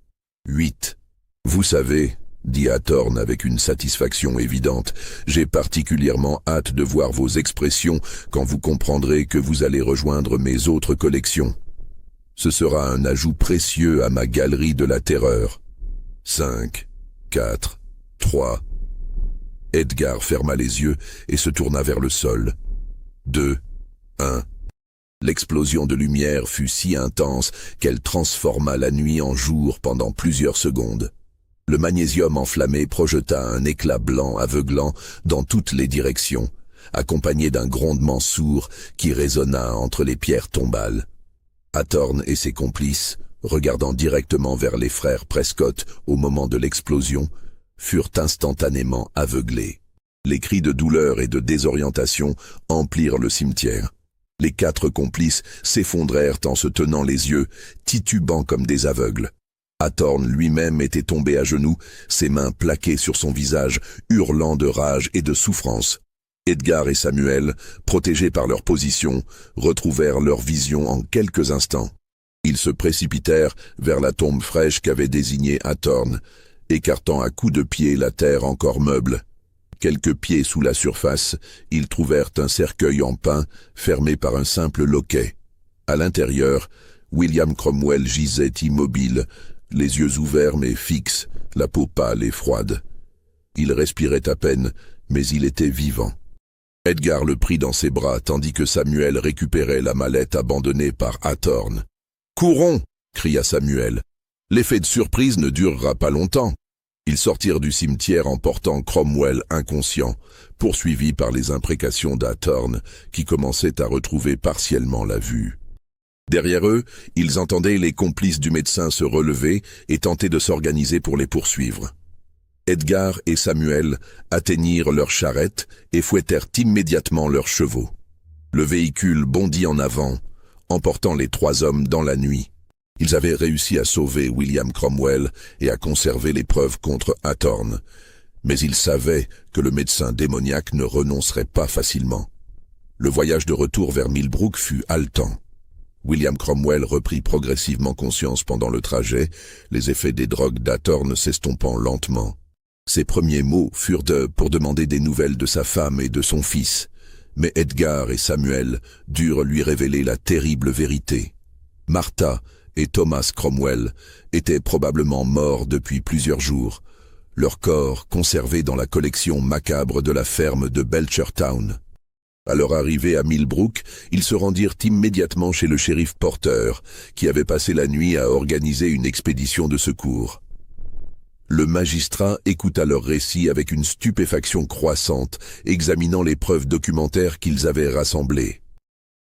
8. « Vous savez, » dit Hathorn avec une satisfaction évidente. « J'ai particulièrement hâte de voir vos expressions quand vous comprendrez que vous allez rejoindre mes autres collections. Ce sera un ajout précieux à ma galerie de la terreur. » 5, 4, 3... Edgar ferma les yeux et se tourna vers le sol. 2, 1... L'explosion de lumière fut si intense qu'elle transforma la nuit en jour pendant plusieurs secondes. Le magnésium enflammé projeta un éclat blanc aveuglant dans toutes les directions, accompagné d'un grondement sourd qui résonna entre les pierres tombales. Hathorn et ses complices, regardant directement vers les frères Prescott au moment de l'explosion, furent instantanément aveuglés. Les cris de douleur et de désorientation emplirent le cimetière. Les 4 complices s'effondrèrent en se tenant les yeux, titubant comme des aveugles. Hathorn lui-même était tombé à genoux, ses mains plaquées sur son visage, hurlant de rage et de souffrance. Edgar et Samuel, protégés par leur position, retrouvèrent leur vision en quelques instants. Ils se précipitèrent vers la tombe fraîche qu'avait désignée Hathorn, écartant à coups de pied la terre encore meuble. Quelques pieds sous la surface, ils trouvèrent un cercueil en pin fermé par un simple loquet. À l'intérieur, William Cromwell gisait immobile, les yeux ouverts mais fixes, la peau pâle et froide. Il respirait à peine, mais il était vivant. Edgar le prit dans ses bras tandis que Samuel récupérait la mallette abandonnée par Hathorn. « Courons !» cria Samuel. « L'effet de surprise ne durera pas longtemps. » Ils sortirent du cimetière en portant Cromwell inconscient, poursuivi par les imprécations d'Hathorn, qui commençait à retrouver partiellement la vue. Derrière eux, ils entendaient les complices du médecin se relever et tenter de s'organiser pour les poursuivre. Edgar et Samuel atteignirent leur charrette et fouettèrent immédiatement leurs chevaux. Le véhicule bondit en avant, emportant les 3 hommes dans la nuit. Ils avaient réussi à sauver William Cromwell et à conserver les preuves contre Hathorn, mais ils savaient que le médecin démoniaque ne renoncerait pas facilement. Le voyage de retour vers Millbrook fut haletant. William Cromwell reprit progressivement conscience pendant le trajet, les effets des drogues d'Hathorn s'estompant lentement. Ses premiers mots furent pour demander des nouvelles de sa femme et de son fils, mais Edgar et Samuel durent lui révéler la terrible vérité. Martha et Thomas Cromwell étaient probablement morts depuis plusieurs jours, leurs corps conservés dans la collection macabre de la ferme de Belchertown. À leur arrivée à Millbrook, ils se rendirent immédiatement chez le shérif Porter, qui avait passé la nuit à organiser une expédition de secours. Le magistrat écouta leur récit avec une stupéfaction croissante, examinant les preuves documentaires qu'ils avaient rassemblées.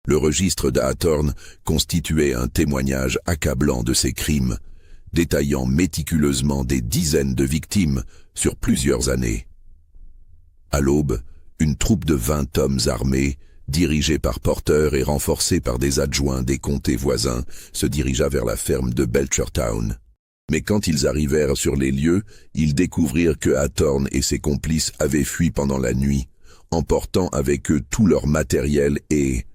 Le registre d'Hathorn constituait un témoignage accablant de ses crimes, détaillant méticuleusement des dizaines de victimes sur plusieurs années. À l'aube, une troupe de 20 hommes armés, dirigée par Porter et renforcée par des adjoints des comtés voisins, se dirigea vers la ferme de Belchertown. Mais quand ils arrivèrent sur les lieux, ils découvrirent que Hathorn et ses complices avaient fui pendant la nuit, emportant avec eux tout leur matériel et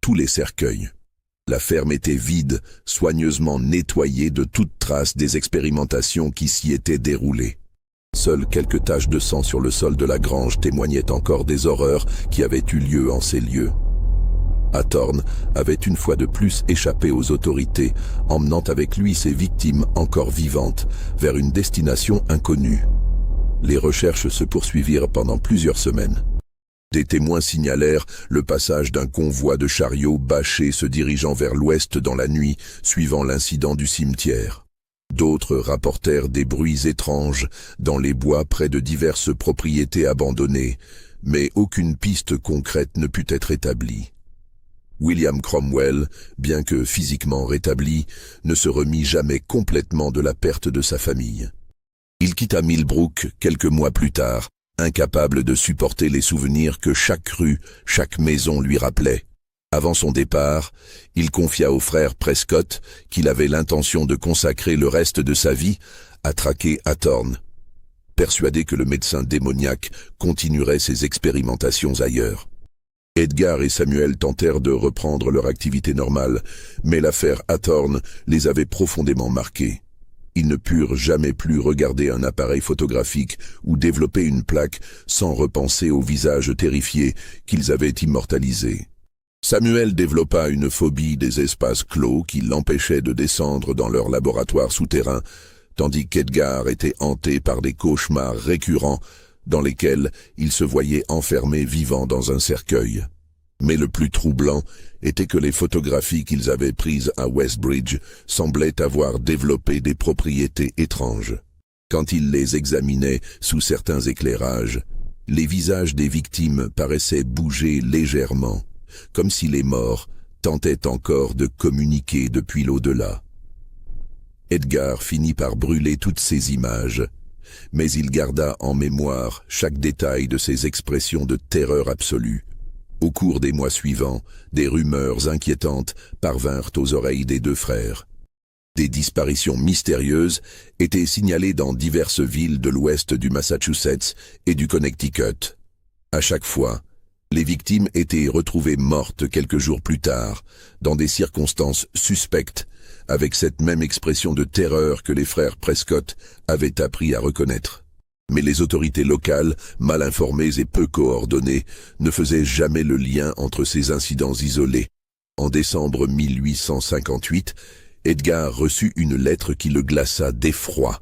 tous les cercueils. La ferme était vide, soigneusement nettoyée de toute trace des expérimentations qui s'y étaient déroulées. Seules quelques taches de sang sur le sol de la grange témoignaient encore des horreurs qui avaient eu lieu en ces lieux. Hathorn avait une fois de plus échappé aux autorités, emmenant avec lui ses victimes encore vivantes vers une destination inconnue. Les recherches se poursuivirent pendant plusieurs semaines. Des témoins signalèrent le passage d'un convoi de chariots bâchés se dirigeant vers l'ouest dans la nuit, suivant l'incident du cimetière. D'autres rapportèrent des bruits étranges dans les bois près de diverses propriétés abandonnées, mais aucune piste concrète ne put être établie. William Cromwell, bien que physiquement rétabli, ne se remit jamais complètement de la perte de sa famille. Il quitta Millbrook quelques mois plus tard, incapable de supporter les souvenirs que chaque rue, chaque maison lui rappelait. Avant son départ, il confia au frère Prescott qu'il avait l'intention de consacrer le reste de sa vie à traquer Hathorn, persuadé que le médecin démoniaque continuerait ses expérimentations ailleurs. Edgar et Samuel tentèrent de reprendre leur activité normale, mais l'affaire Hathorn les avait profondément marqués. Ils ne purent jamais plus regarder un appareil photographique ou développer une plaque sans repenser au visage terrifié qu'ils avaient immortalisé. Samuel développa une phobie des espaces clos qui l'empêchait de descendre dans leur laboratoire souterrain, tandis qu'Edgar était hanté par des cauchemars récurrents dans lesquels il se voyait enfermé vivant dans un cercueil. Mais le plus troublant était que les photographies qu'ils avaient prises à Westbridge semblaient avoir développé des propriétés étranges. Quand ils les examinaient sous certains éclairages, les visages des victimes paraissaient bouger légèrement, comme si les morts tentaient encore de communiquer depuis l'au-delà. Edgar finit par brûler toutes ces images, mais il garda en mémoire chaque détail de ces expressions de terreur absolue. Au cours des mois suivants, des rumeurs inquiétantes parvinrent aux oreilles des deux frères. Des disparitions mystérieuses étaient signalées dans diverses villes de l'ouest du Massachusetts et du Connecticut. À chaque fois, les victimes étaient retrouvées mortes quelques jours plus tard, dans des circonstances suspectes, avec cette même expression de terreur que les frères Prescott avaient appris à reconnaître. Mais les autorités locales, mal informées et peu coordonnées, ne faisaient jamais le lien entre ces incidents isolés. En décembre 1858, Edgar reçut une lettre qui le glaça d'effroi.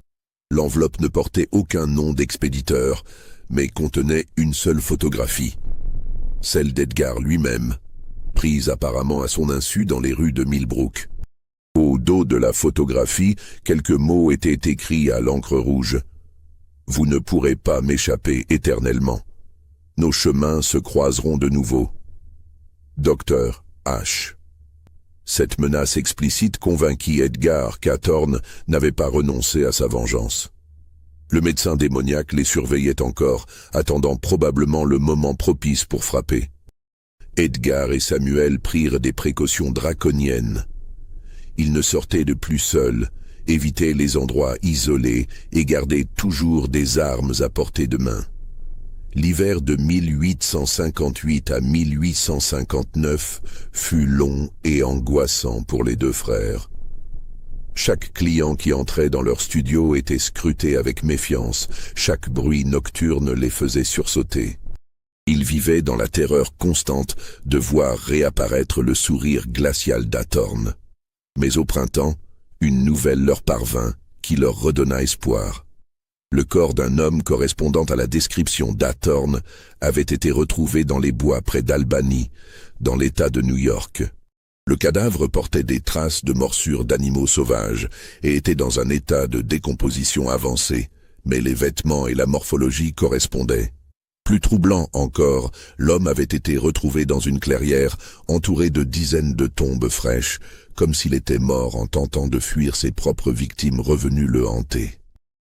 L'enveloppe ne portait aucun nom d'expéditeur, mais contenait une seule photographie. Celle d'Edgar lui-même, prise apparemment à son insu dans les rues de Millbrook. Au dos de la photographie, quelques mots étaient écrits à l'encre rouge. « Vous ne pourrez pas m'échapper éternellement. Nos chemins se croiseront de nouveau. Dr. H. » Cette menace explicite convainquit Edgar qu'Athorn n'avait pas renoncé à sa vengeance. Le médecin démoniaque les surveillait encore, attendant probablement le moment propice pour frapper. Edgar et Samuel prirent des précautions draconiennes. Ils ne sortaient de plus seuls, évitaient les endroits isolés et gardaient toujours des armes à portée de main. L'hiver de 1858 à 1859 fut long et angoissant pour les deux frères. Chaque client qui entrait dans leur studio était scruté avec méfiance, chaque bruit nocturne les faisait sursauter. Ils vivaient dans la terreur constante de voir réapparaître le sourire glacial d'Athorn. Mais au printemps, une nouvelle leur parvint qui leur redonna espoir. Le corps d'un homme correspondant à la description d'Athorn avait été retrouvé dans les bois près d'Albany, dans l'État de New York. Le cadavre portait des traces de morsures d'animaux sauvages et était dans un état de décomposition avancé, mais les vêtements et la morphologie correspondaient. Plus troublant encore, l'homme avait été retrouvé dans une clairière entouré de dizaines de tombes fraîches, comme s'il était mort en tentant de fuir ses propres victimes revenues le hanter.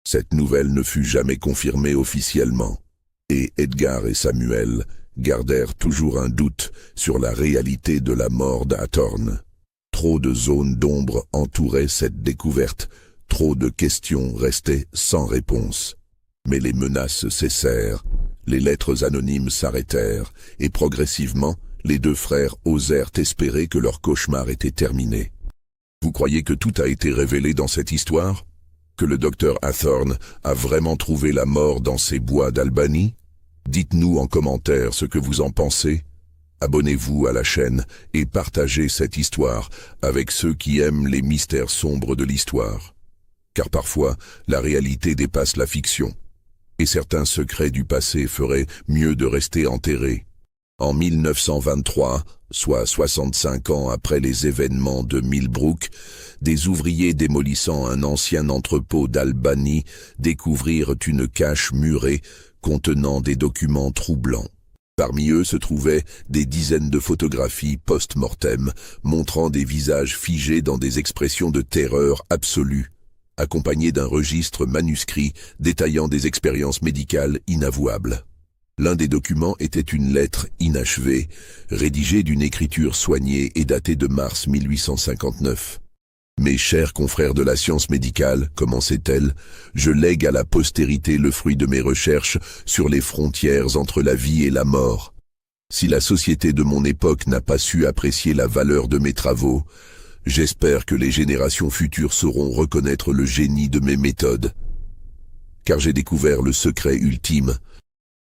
Cette nouvelle ne fut jamais confirmée officiellement, et Edgar et Samuel gardèrent toujours un doute sur la réalité de la mort d'Athorn. Trop de zones d'ombre entouraient cette découverte, trop de questions restaient sans réponse. Mais les menaces cessèrent, les lettres anonymes s'arrêtèrent, et progressivement, les deux frères osèrent espérer que leur cauchemar était terminé. Vous croyez que tout a été révélé dans cette histoire? Que le docteur Athorn a vraiment trouvé la mort dans ces bois d'Albany? Dites-nous en commentaire ce que vous en pensez. Abonnez-vous à la chaîne et partagez cette histoire avec ceux qui aiment les mystères sombres de l'histoire. Car parfois, la réalité dépasse la fiction, et certains secrets du passé feraient mieux de rester enterrés. En 1923, soit 65 ans après les événements de Millbrook, des ouvriers démolissant un ancien entrepôt d'Albany découvrirent une cache murée contenant des documents troublants. Parmi eux se trouvaient des dizaines de photographies post-mortem montrant des visages figés dans des expressions de terreur absolue, accompagnés d'un registre manuscrit détaillant des expériences médicales inavouables. L'un des documents était une lettre inachevée, rédigée d'une écriture soignée et datée de mars 1859. « Mes chers confrères de la science médicale, commençait-elle, je lègue à la postérité le fruit de mes recherches sur les frontières entre la vie et la mort. Si la société de mon époque n'a pas su apprécier la valeur de mes travaux, J'espère que les générations futures sauront reconnaître le génie de mes méthodes. Car j'ai découvert le secret ultime.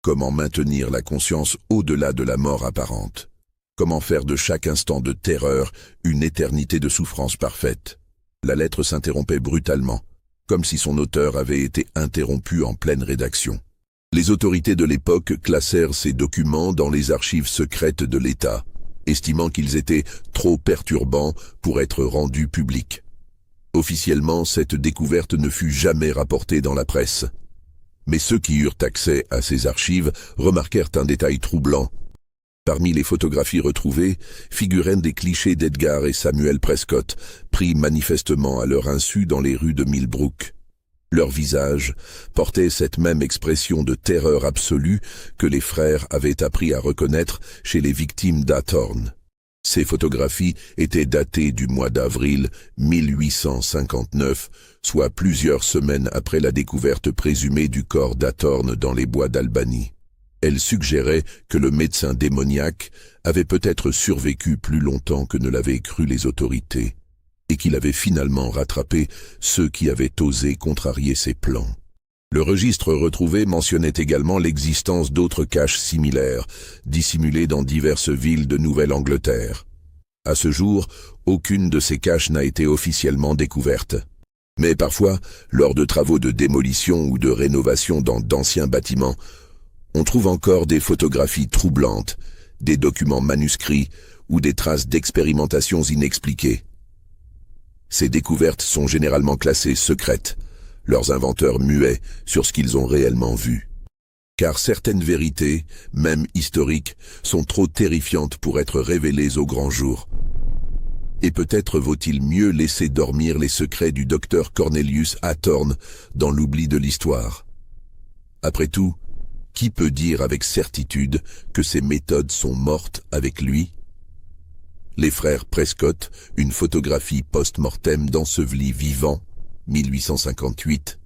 Comment maintenir la conscience au-delà de la mort apparente. Comment faire de chaque instant de terreur une éternité de souffrance parfaite. La lettre s'interrompait brutalement, comme si son auteur avait été interrompu en pleine rédaction. Les autorités de l'époque classèrent ces documents dans les archives secrètes de l'État, estimant qu'ils étaient trop perturbants pour être rendus publics. Officiellement, cette découverte ne fut jamais rapportée dans la presse. Mais ceux qui eurent accès à ces archives remarquèrent un détail troublant. Parmi les photographies retrouvées figuraient des clichés d'Edgar et Samuel Prescott, pris manifestement à leur insu dans les rues de Millbrook. Leurs visages portaient cette même expression de terreur absolue que les frères avaient appris à reconnaître chez les victimes d'Athorn. Ces photographies étaient datées du mois d'avril 1859, soit plusieurs semaines après la découverte présumée du corps d'Athorn dans les bois d'Albany. Elles suggéraient que le médecin démoniaque avait peut-être survécu plus longtemps que ne l'avaient cru les autorités, et qu'il avait finalement rattrapé ceux qui avaient osé contrarier ses plans. Le registre retrouvé mentionnait également l'existence d'autres caches similaires, dissimulées dans diverses villes de Nouvelle-Angleterre. À ce jour, aucune de ces caches n'a été officiellement découverte. Mais parfois, lors de travaux de démolition ou de rénovation dans d'anciens bâtiments, on trouve encore des photographies troublantes, des documents manuscrits ou des traces d'expérimentations inexpliquées. Ces découvertes sont généralement classées secrètes, leurs inventeurs muets sur ce qu'ils ont réellement vu. Car certaines vérités, même historiques, sont trop terrifiantes pour être révélées au grand jour. Et peut-être vaut-il mieux laisser dormir les secrets du docteur Cornelius Athorn dans l'oubli de l'histoire. Après tout, qui peut dire avec certitude que ces méthodes sont mortes avec lui? Les frères Prescott, une photographie post-mortem d'enseveli vivant, 1858.